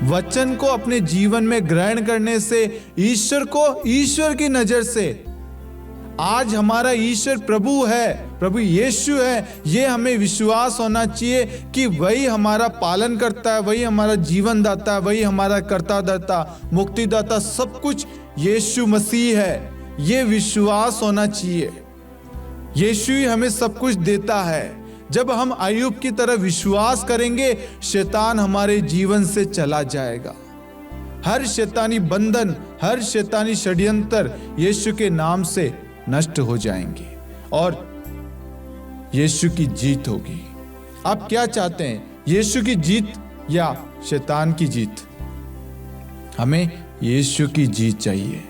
वचन को अपने जीवन में ग्रहण करने से ईश्वर को ईश्वर की नजर से, आज हमारा ईश्वर प्रभु है, प्रभु यीशु है, ये हमें विश्वास होना चाहिए कि वही हमारा पालन करता है, वही हमारा जीवन दाता है, वही हमारा कर्ता दाता, मुक्तिदाता, सब कुछ यीशु मसीह है। ये विश्वास होना चाहिए। यीशु ही हमें सब कुछ देता है। जब हम अय्यूब की तरह विश्वास करेंगे, शैतान हमारे जीवन से चला जाएगा। हर शैतानी बंधन, हर शैतानी षड्यंत्र यीशु के नाम से नष्ट हो जाएंगे और यीशु की जीत होगी। आप क्या चाहते हैं, यीशु की जीत या शैतान की जीत? हमें यीशु की जीत चाहिए।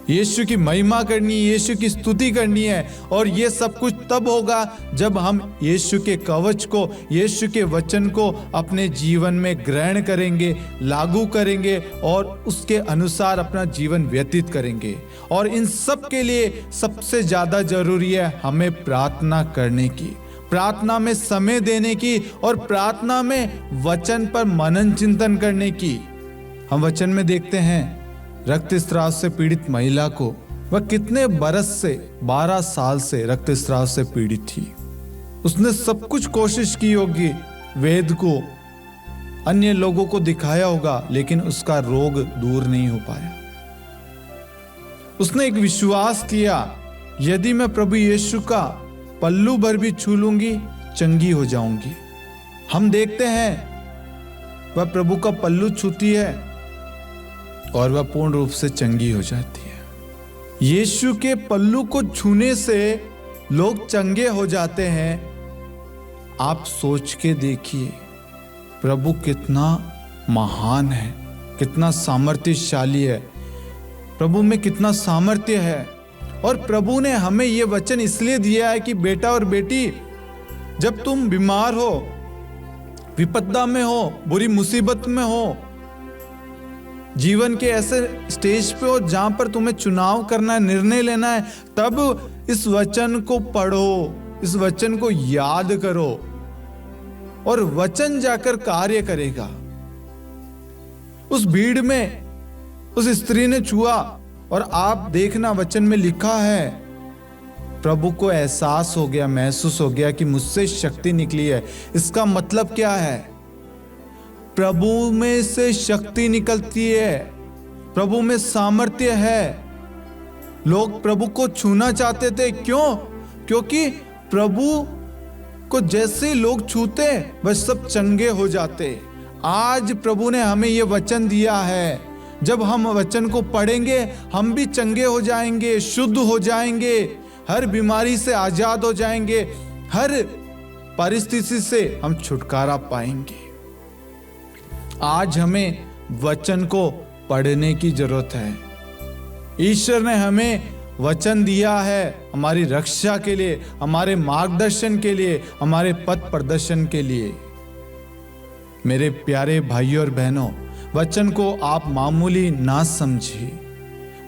यीशु की महिमा करनी है, यीशु की स्तुति करनी है। और ये सब कुछ तब होगा जब हम यीशु के कवच को, यीशु के वचन को अपने जीवन में ग्रहण करेंगे, लागू करेंगे और उसके अनुसार अपना जीवन व्यतीत करेंगे। और इन सब के लिए सबसे ज्यादा जरूरी है हमें प्रार्थना करने की, प्रार्थना में समय देने की और प्रार्थना में वचन पर मनन चिंतन करने की। हम वचन में देखते हैं रक्तस्राव से पीड़ित महिला को, वह कितने बरस से, 12 साल से रक्तस्राव से पीड़ित थी। उसने सब कुछ कोशिश की होगी, वेद को, अन्य लोगों को दिखाया होगा, लेकिन उसका रोग दूर नहीं हो पाया। उसने एक विश्वास किया, यदि मैं प्रभु यीशु का पल्लू भर भी छू लूंगी चंगी हो जाऊंगी। हम देखते हैं वह प्रभु का पल्लू छूती है और वह पूर्ण रूप से चंगी हो जाती है। यीशु के पल्लू को छूने से लोग चंगे हो जाते हैं। आप सोच के देखिए प्रभु कितना महान है, कितना सामर्थ्यशाली है, प्रभु में कितना सामर्थ्य है। और प्रभु ने हमें यह वचन इसलिए दिया है कि बेटा और बेटी, जब तुम बीमार हो, विपदा में हो, बुरी मुसीबत में हो, जीवन के ऐसे स्टेज पे हो जहां पर तुम्हें चुनाव करना है, निर्णय लेना है, तब इस वचन को पढ़ो, इस वचन को याद करो और वचन जाकर कार्य करेगा। उस भीड़ में उस स्त्री ने छुआ और आप देखना वचन में लिखा है, प्रभु को एहसास हो गया, महसूस हो गया कि मुझसे शक्ति निकली है। इसका मतलब क्या है? प्रभु में से शक्ति निकलती है, प्रभु में सामर्थ्य है। लोग प्रभु को छूना चाहते थे, क्यों? क्योंकि प्रभु को जैसे लोग छूते वह सब चंगे हो जाते। आज प्रभु ने हमें यह वचन दिया है, जब हम वचन को पढ़ेंगे हम भी चंगे हो जाएंगे, शुद्ध हो जाएंगे, हर बीमारी से आजाद हो जाएंगे, हर परिस्थिति से हम छुटकारा पाएंगे। आज हमें वचन को पढ़ने की जरूरत है। ईश्वर ने हमें वचन दिया है हमारी रक्षा के लिए, हमारे मार्गदर्शन के लिए, हमारे पथ प्रदर्शन के लिए। मेरे प्यारे भाइयों और बहनों, वचन को आप मामूली ना समझिए,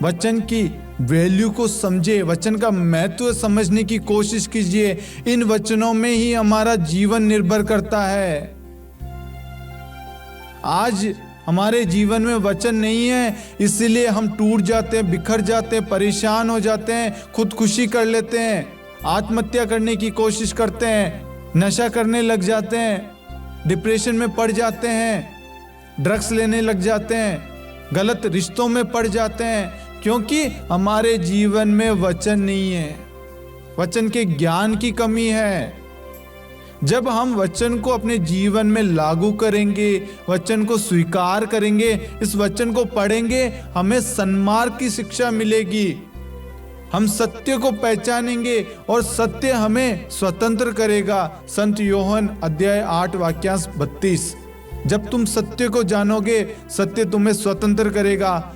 वचन की वैल्यू को समझे, वचन का महत्व समझने की कोशिश कीजिए। इन वचनों में ही हमारा जीवन निर्भर करता है। आज हमारे जीवन में वचन नहीं है, इसलिए हम टूट जाते हैं, बिखर जाते हैं, परेशान हो जाते हैं, खुदकुशी कर लेते हैं, आत्महत्या करने की कोशिश करते हैं, नशा करने लग जाते हैं, डिप्रेशन में पड़ जाते हैं, ड्रग्स लेने लग जाते हैं, गलत रिश्तों में पड़ जाते हैं, क्योंकि हमारे जीवन में वचन नहीं है, वचन के ज्ञान की कमी है। जब हम वचन को अपने जीवन में लागू करेंगे, वचन को स्वीकार करेंगे, इस वचन को पढ़ेंगे, हमें सन्मार्ग की शिक्षा मिलेगी, हम सत्य को पहचानेंगे और सत्य हमें स्वतंत्र करेगा। संत योहन अध्याय 8 वाक्यांश 32। जब तुम सत्य को जानोगे, सत्य तुम्हें स्वतंत्र करेगा।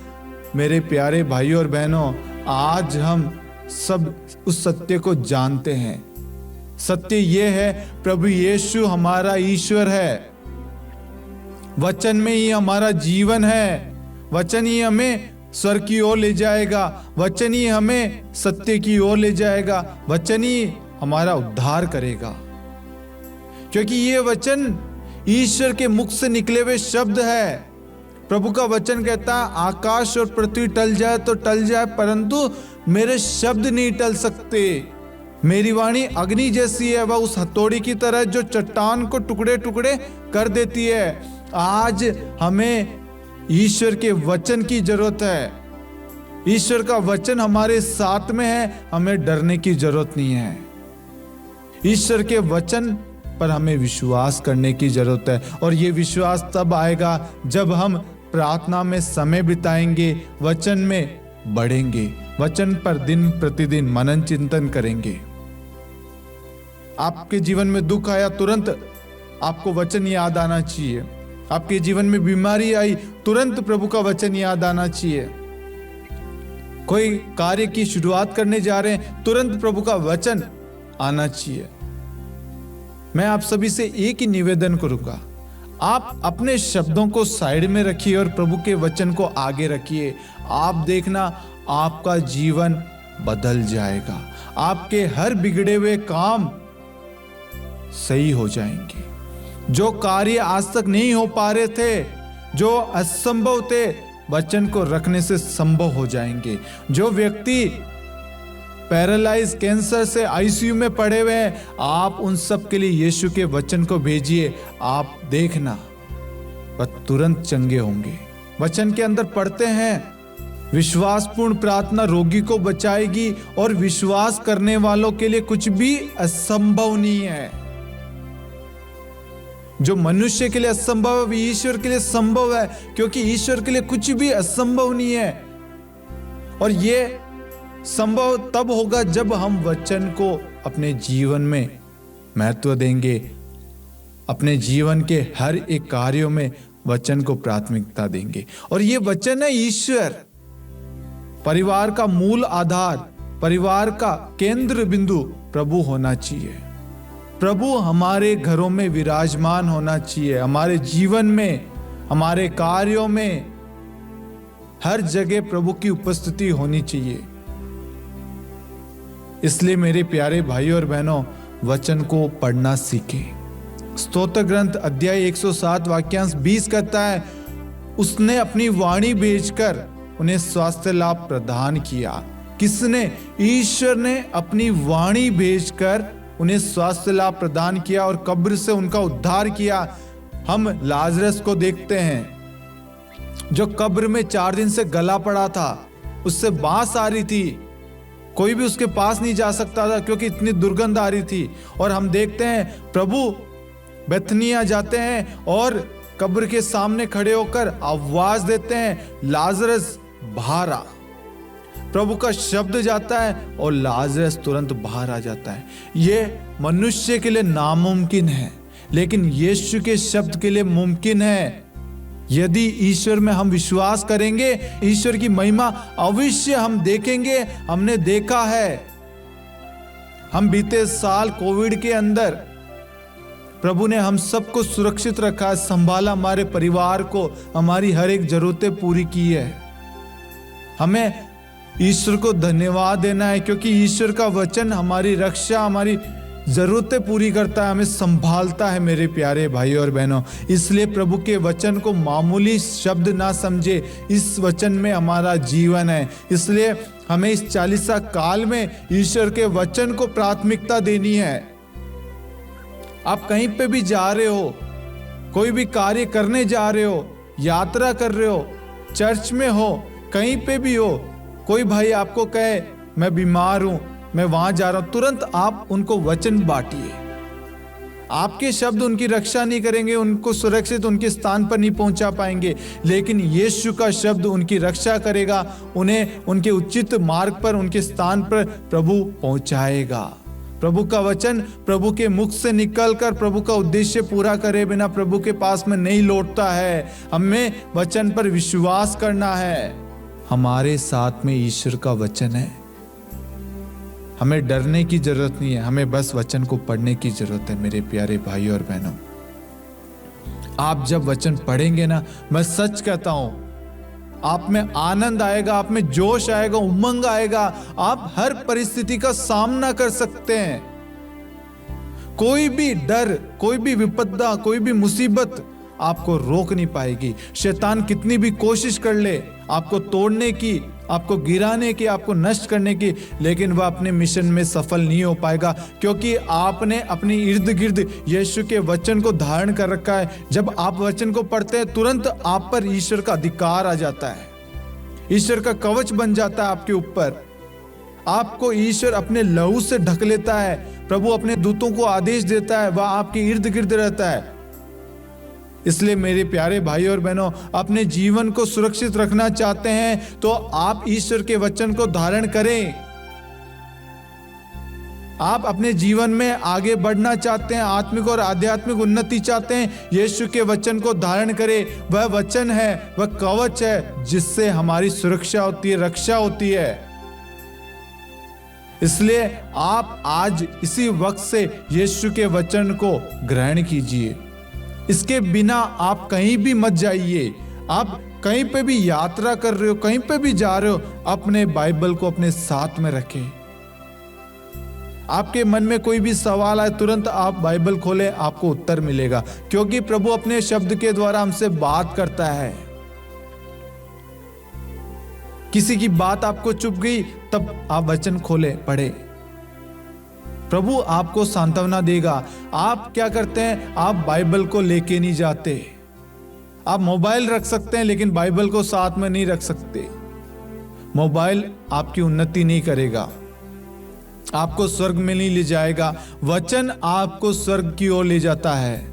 मेरे प्यारे भाइयों और बहनों, आज हम सब उस सत्य को जानते हैं। सत्य ये है, प्रभु यीशु हमारा ईश्वर है, वचन में ही हमारा जीवन है, वचन ही हमें स्वर्ग की ओर ले जाएगा, वचन ही हमें सत्य की ओर ले जाएगा, वचन ही हमारा उद्धार करेगा। क्योंकि ये वचन ईश्वर के मुख से निकले हुए शब्द है। प्रभु का वचन कहता है, आकाश और पृथ्वी टल जाए तो टल जाए, परंतु मेरे शब्द नहीं टल सकते। मेरी वाणी अग्नि जैसी है, वह उस हथौड़ी की तरह जो चट्टान को टुकड़े टुकड़े कर देती है। आज हमें ईश्वर के वचन की जरूरत है। ईश्वर का वचन हमारे साथ में है, हमें डरने की जरूरत नहीं है। ईश्वर के वचन पर हमें विश्वास करने की जरूरत है, और ये विश्वास तब आएगा जब हम प्रार्थना में समय बिताएंगे, वचन में बढ़ेंगे, वचन पर दिन प्रतिदिन मनन चिंतन करेंगे। आपके जीवन में दुख आया, तुरंत आपको वचन याद आना चाहिए। आपके जीवन में बीमारी आई, तुरंत प्रभु का वचन याद आना चाहिए। कोई कार्य की शुरुआत करने जा रहे हैं, तुरंत प्रभु का वचन आना चाहिए। मैं आप सभी से एक ही निवेदन करूंगा, आप अपने शब्दों को साइड में रखिए और प्रभु के वचन को आगे रखिए। आप देखना आपका जीवन बदल जाएगा, आपके हर बिगड़े हुए काम सही हो जाएंगे। जो कार्य आज तक नहीं हो पा रहे थे, जो असंभव थे, वचन को रखने से संभव हो जाएंगे। जो व्यक्ति पैरालाइज कैंसर से आईसीयू में पड़े हुए हैं, आप उन सब के लिए यीशु के वचन को भेजिए, आप देखना वह तुरंत चंगे होंगे। वचन के अंदर पढ़ते हैं, विश्वासपूर्ण प्रार्थना रोगी को बचाएगी और विश्वास करने वालों के लिए कुछ भी असंभव नहीं है। जो मनुष्य के लिए असंभव है, ईश्वर के लिए संभव है, क्योंकि ईश्वर के लिए कुछ भी असंभव नहीं है। और ये संभव तब होगा जब हम वचन को अपने जीवन में महत्व देंगे, अपने जीवन के हर एक कार्यों में वचन को प्राथमिकता देंगे। और ये वचन है ईश्वर, परिवार का मूल आधार, परिवार का केंद्र बिंदु प्रभु होना चाहिए। प्रभु हमारे घरों में विराजमान होना चाहिए, हमारे जीवन में, हमारे कार्यों में, हर जगह प्रभु की उपस्थिति होनी चाहिए। इसलिए मेरे प्यारे भाइयों और बहनों, वचन को पढ़ना सीखें। स्तोत्र ग्रंथ अध्याय 107 वाक्यांश 20 कहता है, उसने अपनी वाणी भेजकर उन्हें स्वास्थ्य लाभ प्रदान किया। किसने? ईश्वर ने अपनी वाणी भेजकर उन्हें स्वास्थ्य लाभ प्रदान किया और कब्र से उनका उद्धार किया। हम लाजरस को देखते हैं, जो कब्र में 4 दिन से गला पड़ा था, उससे बांस आ रही थी, कोई भी उसके पास नहीं जा सकता था क्योंकि इतनी दुर्गंध आ रही थी। और हम देखते हैं प्रभु बेथनिया जाते हैं और कब्र के सामने खड़े होकर आवाज देते हैं, लाजरस बाहर आ। प्रभु का शब्द जाता है और लाजरस तुरंत बाहर आ जाता है। ये मनुष्य के लिए नामुमकिन है, लेकिन यीशु के शब्द के लिए मुमकिन है। यदि ईश्वर में हम विश्वास करेंगे, ईश्वर की महिमा अवश्य हम देखेंगे। हमने देखा है, हम बीते साल कोविड के अंदर प्रभु ने हम सबको सुरक्षित रखा, संभाला, हमारे परिवार को, हमारी हर एक जरूरतें पूरी की है। हमें ईश्वर को धन्यवाद देना है, क्योंकि ईश्वर का वचन हमारी रक्षा, हमारी जरूरतें पूरी करता है, हमें संभालता है। मेरे प्यारे भाइयों और बहनों, इसलिए प्रभु के वचन को मामूली शब्द ना समझे, इस वचन में हमारा जीवन है। इसलिए हमें इस 40 काल में ईश्वर के वचन को प्राथमिकता देनी है। आप कहीं पे भी जा रहे हो, कोई भी कार्य करने जा रहे हो, यात्रा कर रहे हो, चर्च में हो, कहीं पे भी हो, कोई भाई आपको कहे मैं बीमार हूं, मैं वहां जा रहा हूं, तुरंत आप उनको वचन बांटिए। आपके शब्द उनकी रक्षा नहीं करेंगे, उनको सुरक्षित उनके स्थान पर नहीं पहुंचा पाएंगे, लेकिन यीशु का शब्द उनकी रक्षा करेगा, उन्हें उनके उचित मार्ग पर, उनके स्थान पर प्रभु पहुंचाएगा। प्रभु का वचन प्रभु के मुख से निकलकर प्रभु का उद्देश्य पूरा करे बिना प्रभु के पास में नहीं लौटता है। हमें वचन पर विश्वास करना है। हमारे साथ में ईश्वर का वचन है, हमें डरने की जरूरत नहीं है, हमें बस वचन को पढ़ने की जरूरत है। मेरे प्यारे भाइयों और बहनों, आप जब वचन पढ़ेंगे ना, मैं सच कहता हूं, आप में आनंद आएगा, आप में जोश आएगा, उमंग आएगा। आप हर परिस्थिति का सामना कर सकते हैं। कोई भी डर, कोई भी विपदा, कोई भी मुसीबत आपको रोक नहीं पाएगी। शैतान कितनी भी कोशिश कर ले आपको तोड़ने की, आपको गिराने की, आपको नष्ट करने की, लेकिन वह अपने मिशन में सफल नहीं हो पाएगा, क्योंकि आपने अपनी इर्द गिर्द यीशु के वचन को धारण कर रखा है। जब आप वचन को पढ़ते हैं, तुरंत आप पर ईश्वर का अधिकार आ जाता है, ईश्वर का कवच बन जाता है आपके ऊपर। आपको ईश्वर अपने लहू से ढक लेता है। प्रभु अपने दूतों को आदेश देता है, वह आपके इर्द गिर्द रहता है। इसलिए मेरे प्यारे भाइयों और बहनों, अपने जीवन को सुरक्षित रखना चाहते हैं तो आप ईश्वर के वचन को धारण करें। आप अपने जीवन में आगे बढ़ना चाहते हैं, आत्मिक और आध्यात्मिक उन्नति चाहते हैं, यीशु के वचन को धारण करें। वह वचन है, वह कवच है जिससे हमारी सुरक्षा होती है, रक्षा होती है। इसलिए आप आज इसी वक्त से यीशु के वचन को ग्रहण कीजिए। इसके बिना आप कहीं भी मत जाइए। आप कहीं पे भी यात्रा कर रहे हो, कहीं पे भी जा रहे हो, अपने बाइबल को अपने साथ में रखें। आपके मन में कोई भी सवाल आए, तुरंत आप बाइबल खोलें, आपको उत्तर मिलेगा, क्योंकि प्रभु अपने शब्द के द्वारा हमसे बात करता है। किसी की बात आपको चुभ गई, तब आप वचन खोले, पढ़े, प्रभु आपको सांत्वना देगा। आप क्या करते हैं? आप बाइबल को लेके नहीं जाते। आप मोबाइल रख सकते हैं, लेकिन बाइबल को साथ में नहीं रख सकते। मोबाइल आपकी उन्नति नहीं करेगा, आपको स्वर्ग में नहीं ले जाएगा। वचन आपको स्वर्ग की ओर ले जाता है।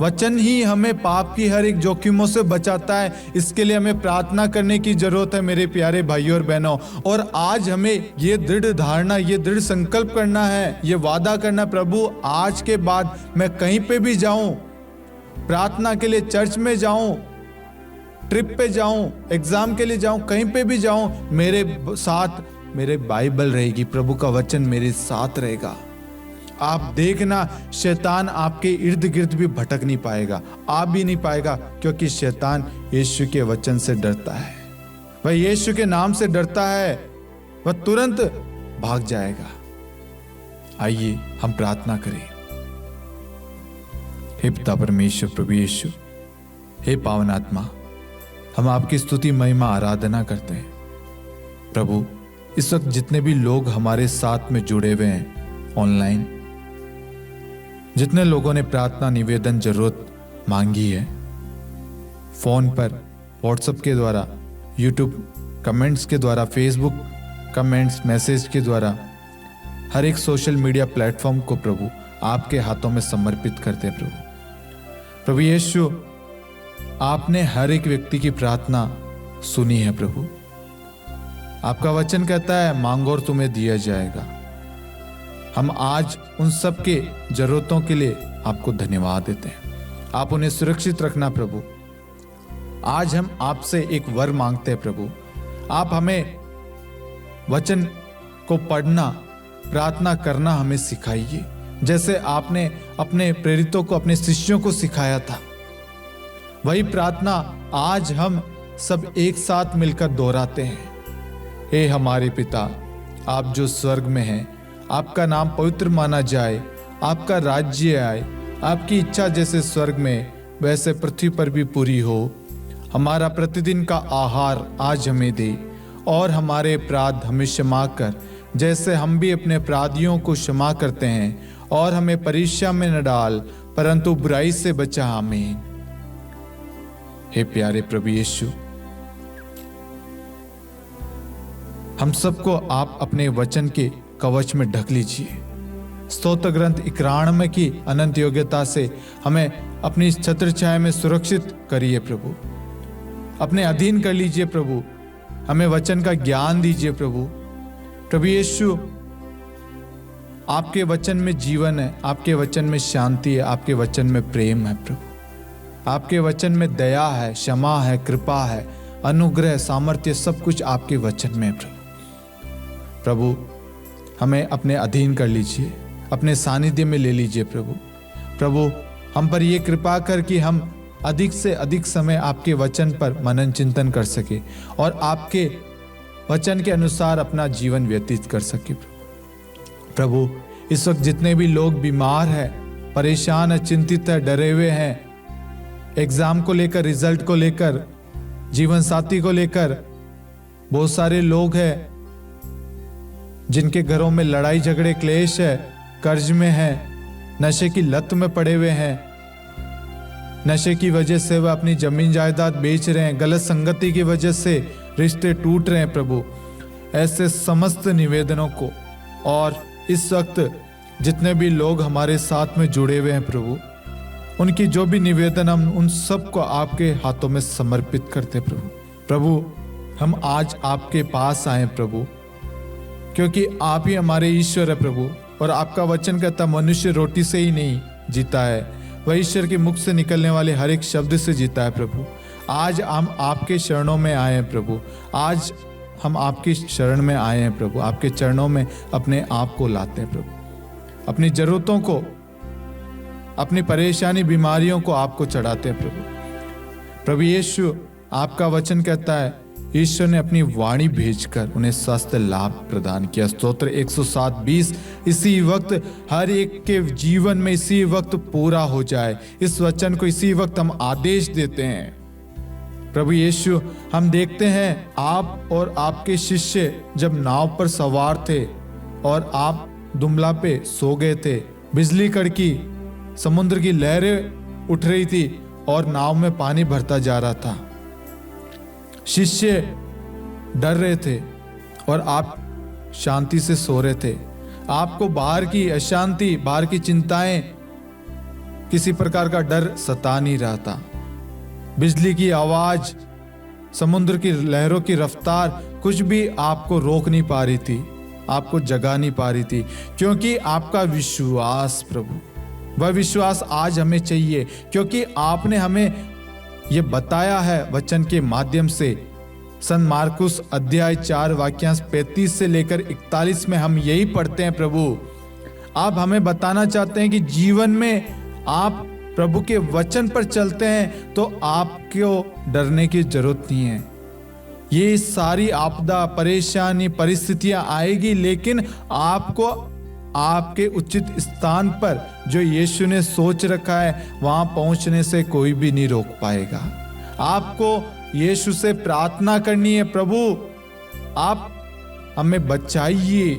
वचन ही हमें पाप की हर एक जोखिमों से बचाता है। इसके लिए हमें प्रार्थना करने की जरूरत है मेरे प्यारे भाइयों और बहनों। और आज हमें ये दृढ़ धारणा, ये दृढ़ संकल्प करना है, ये वादा करना, प्रभु आज के बाद मैं कहीं पे भी जाऊं, प्रार्थना के लिए चर्च में जाऊं, ट्रिप पे जाऊं, एग्जाम के लिए जाऊं, कहीं पे भी जाऊं, मेरे साथ मेरे बाइबल रहेगी, प्रभु का वचन मेरे साथ रहेगा। आप देखना, शैतान आपके इर्द गिर्द भी भटक नहीं पाएगा, आप भी नहीं पाएगा, क्योंकि शैतान यीशु के वचन से डरता है। वह यीशु के नाम से डरता है, वह तुरंत भाग जाएगा। आइए हम प्रार्थना करें। हे पिता परमेश्वर, प्रभु यीशु, हे पावन आत्मा, हम आपकी स्तुति, महिमा, आराधना करते हैं। प्रभु, इस वक्त जितने भी लोग हमारे साथ में जुड़े हुए हैं ऑनलाइन, जितने लोगों ने प्रार्थना, निवेदन, जरूरत मांगी है, फोन पर, व्हाट्सएप के द्वारा, यूट्यूब कमेंट्स के द्वारा, फेसबुक कमेंट्स, मैसेज के द्वारा, हर एक सोशल मीडिया प्लेटफॉर्म को प्रभु आपके हाथों में समर्पित करते हैं। प्रभु यीशु, आपने हर एक व्यक्ति की प्रार्थना सुनी है। प्रभु, आपका वचन कहता है, मांगो और तुम्हें दिया जाएगा। हम आज उन सब के जरूरतों के लिए आपको धन्यवाद देते हैं। आप उन्हें सुरक्षित रखना प्रभु। आज हम आपसे एक वर मांगते हैं प्रभु, आप हमें वचन को पढ़ना, प्रार्थना करना हमें सिखाइए, जैसे आपने अपने प्रेरितों को, अपने शिष्यों को सिखाया था। वही प्रार्थना आज हम सब एक साथ मिलकर दोहराते हैं। हे हमारे पिता, आप जो स्वर्ग में हैं, आपका नाम पवित्र माना जाए, आपका राज्य आए, आपकी इच्छा जैसे स्वर्ग में वैसे पृथ्वी पर भी पूरी हो। हमारा प्रतिदिन का आहार आज हमें दे, और हमारे अपराध हमें क्षमा कर, जैसे हम भी अपने अपराधियों को क्षमा करते हैं, और हमें परीक्षा में न डाल, परंतु बुराई से बचा। आमीन। हे प्यारे प्रभु यीशु, हम सबको आप अपने वचन के कवच में ढक लीजिए। स्तोत्र ग्रंथ 91 की अनंत योग्यता से हमें अपनी छत्र छाया में सुरक्षित करिए प्रभु, अपने अधीन कर लीजिए प्रभु। हमें वचन का ज्ञान दीजिए प्रभु। प्रभु यीशु, आपके वचन में जीवन है, आपके वचन में शांति है, आपके वचन में प्रेम है प्रभु। आपके वचन में दया है, क्षमा है, कृपा है, अनुग्रह, सामर्थ्य, सब कुछ आपके वचन में है प्रभु। प्रभु, हमें अपने अधीन कर लीजिए, अपने सानिध्य में ले लीजिए प्रभु। प्रभु, हम पर ये कृपा कर कि हम अधिक से अधिक समय आपके वचन पर मनन चिंतन कर सके और आपके वचन के अनुसार अपना जीवन व्यतीत कर सके प्रभु। इस वक्त जितने भी लोग बीमार हैं, परेशान है, चिंतित है, डरे हुए हैं, एग्जाम को लेकर, रिजल्ट को लेकर, जीवन साथी को लेकर, बहुत सारे लोग हैं जिनके घरों में लड़ाई झगड़े क्लेश है, कर्ज में है, नशे की लत में पड़े हुए हैं, नशे की वजह से वह अपनी जमीन जायदाद बेच रहे हैं, गलत संगति की वजह से रिश्ते टूट रहे हैं प्रभु। ऐसे समस्त निवेदनों को, और इस वक्त जितने भी लोग हमारे साथ में जुड़े हुए हैं प्रभु, उनकी जो भी निवेदन, हम उन सब को आपके हाथों में समर्पित करते प्रभु। प्रभु, हम आज आपके पास आए प्रभु, क्योंकि आप ही हमारे ईश्वर है प्रभु। और आपका वचन कहता मनुष्य रोटी से ही नहीं जीता है, वह ईश्वर के मुख से निकलने वाले हर एक शब्द से जीता है प्रभु। आज हम आपके चरणों में आए हैं प्रभु, आज हम आपकी शरण में आए हैं प्रभु, आपके चरणों में अपने आप को लाते हैं प्रभु। अपनी जरूरतों को, अपनी परेशानी बीमारियों को आपको चढ़ाते हैं प्रभु यीशु, आपका वचन कहता है ईश्वर ने अपनी वाणी भेजकर उन्हें स्वास्थ्य लाभ प्रदान किया। स्तोत्र 107:20 इसी वक्त हर एक के जीवन में इसी वक्त पूरा हो जाए, इस वचन को इसी वक्त हम आदेश देते हैं प्रभु यीशु। हम देखते हैं आप और आपके शिष्य जब नाव पर सवार थे और आप दुमला पे सो गए थे, बिजली कड़की, समुद्र की लहरें उठ रही थी और नाव में पानी भरता जा रहा था। शिष्य डर रहे थे और आप शांति से सो रहे थे। आपको बाहर की अशांति, बाहर की चिंताएं, किसी प्रकार का डर सता नहीं रहा था। बिजली की आवाज, समुद्र की लहरों की रफ्तार कुछ भी आपको रोक नहीं पा रही थी, आपको जगा नहीं पा रही थी, क्योंकि आपका विश्वास प्रभु, वह विश्वास आज हमें चाहिए, क्योंकि आपने हमें यह बताया है वचन के माध्यम से। संत मार्कुस अध्याय 4 वाक्यांश 35 से लेकर 41 में हम यही पढ़ते हैं प्रभु। आप हमें बताना चाहते हैं कि जीवन में आप प्रभु के वचन पर चलते हैं तो आपको डरने की जरूरत नहीं है। ये सारी आपदा, परेशानी, परिस्थितियां आएगी, लेकिन आपको आपके उचित स्थान पर जो यीशु ने सोच रखा है वहां पहुंचने से कोई भी नहीं रोक पाएगा। आपको यीशु से प्रार्थना करनी है, प्रभु आप हमें बचाइए,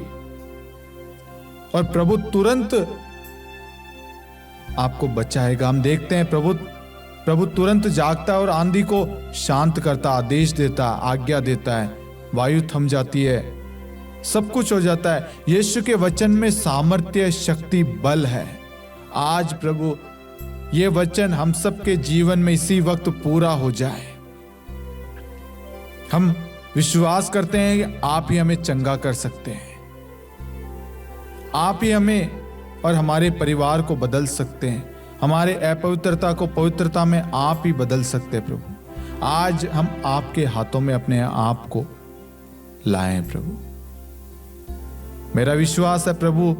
और प्रभु तुरंत आपको बचाएगा। हम देखते हैं प्रभु तुरंत जागता है और आंधी को शांत करता, आदेश देता, आज्ञा देता है, वायु थम जाती है, सब कुछ हो जाता है। यीशु के वचन में सामर्थ्य, शक्ति, बल है। आज प्रभु ये वचन हम सबके जीवन में इसी वक्त पूरा हो जाए। हम विश्वास करते हैं कि आप ही हमें चंगा कर सकते हैं, आप ही हमें और हमारे परिवार को बदल सकते हैं, हमारे अपवित्रता को पवित्रता में आप ही बदल सकते हैं प्रभु। आज हम आपके हाथों में अपने आप को लाएं प्रभु। मेरा विश्वास है प्रभु,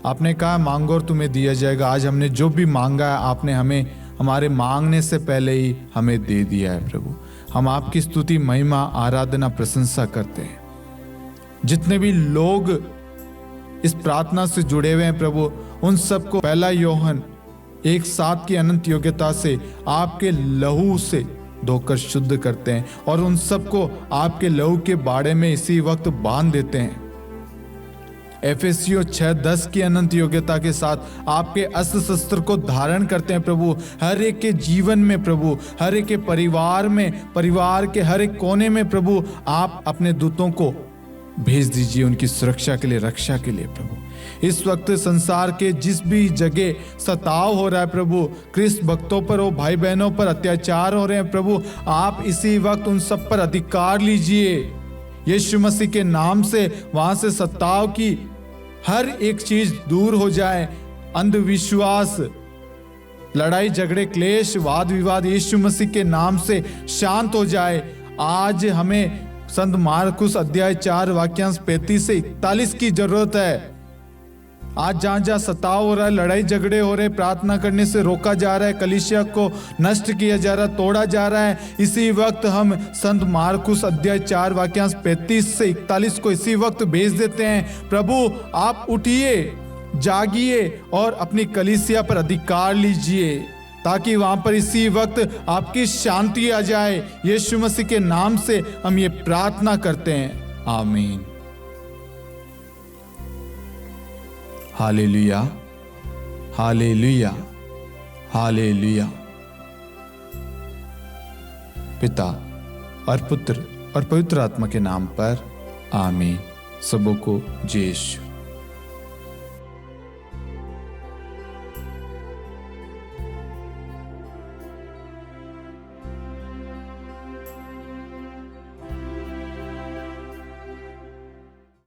आपने कहा मांगो और तुम्हें दिया जाएगा। आज हमने जो भी मांगा है आपने हमें हमारे मांगने से पहले ही हमें दे दिया है प्रभु। हम आपकी स्तुति, महिमा, आराधना, प्रशंसा करते हैं। जितने भी लोग इस प्रार्थना से जुड़े हुए हैं प्रभु, उन सबको 1 यूहन्ना 1:7 की अनंत योग्यता से आपके लहू से धोकर शुद्ध करते हैं और उन सबको आपके लहू के बाड़े में इसी वक्त बांध देते हैं। एफेसियों 6:10 की अनंत योग्यता के साथ आपके अस्त्र शस्त्र को धारण करते हैं प्रभु। हर एक के जीवन में प्रभु, हर एक के परिवार में, परिवार के हर एक कोने में प्रभु आप अपने दूतों को भेज दीजिए उनकी सुरक्षा के लिए, रक्षा के लिए प्रभु। इस वक्त संसार के जिस भी जगह सताव हो रहा है प्रभु, ख्रिस्त भक्तों पर हो, भाई बहनों पर अत्याचार हो रहे हैं प्रभु, आप इसी वक्त उन सब पर अधिकार लीजिए यीशु मसीह के नाम से। वहां से सताव की हर एक चीज दूर हो जाए, अंधविश्वास, लड़ाई झगड़े, क्लेश, वाद विवाद यीशु मसीह के नाम से शांत हो जाए। आज हमें संत मार्कुस अध्याय 4 वाक्यांश 35 से 41 की जरूरत है। आज जहां जहां सताव हो रहा है, लड़ाई झगड़े हो रहे, प्रार्थना करने से रोका जा रहा है, कलीसिया को नष्ट किया जा रहा है, तोड़ा जा रहा है, इसी वक्त हम संत मार्कुस अध्याय 4 वाक्यांश 35 से 41 को इसी वक्त भेज देते हैं। प्रभु आप उठिए, जागिए और अपनी कलीसिया पर अधिकार लीजिए, ताकि वहां पर इसी वक्त आपकी शांति आ जाए। यीशु मसीह के नाम से हम ये प्रार्थना करते हैं, आमीन। Hallelujah, hallelujah, hallelujah. पिता और पुत्र और पवित्र आत्मा के नाम पर आमीन। सबों को जय यीशु।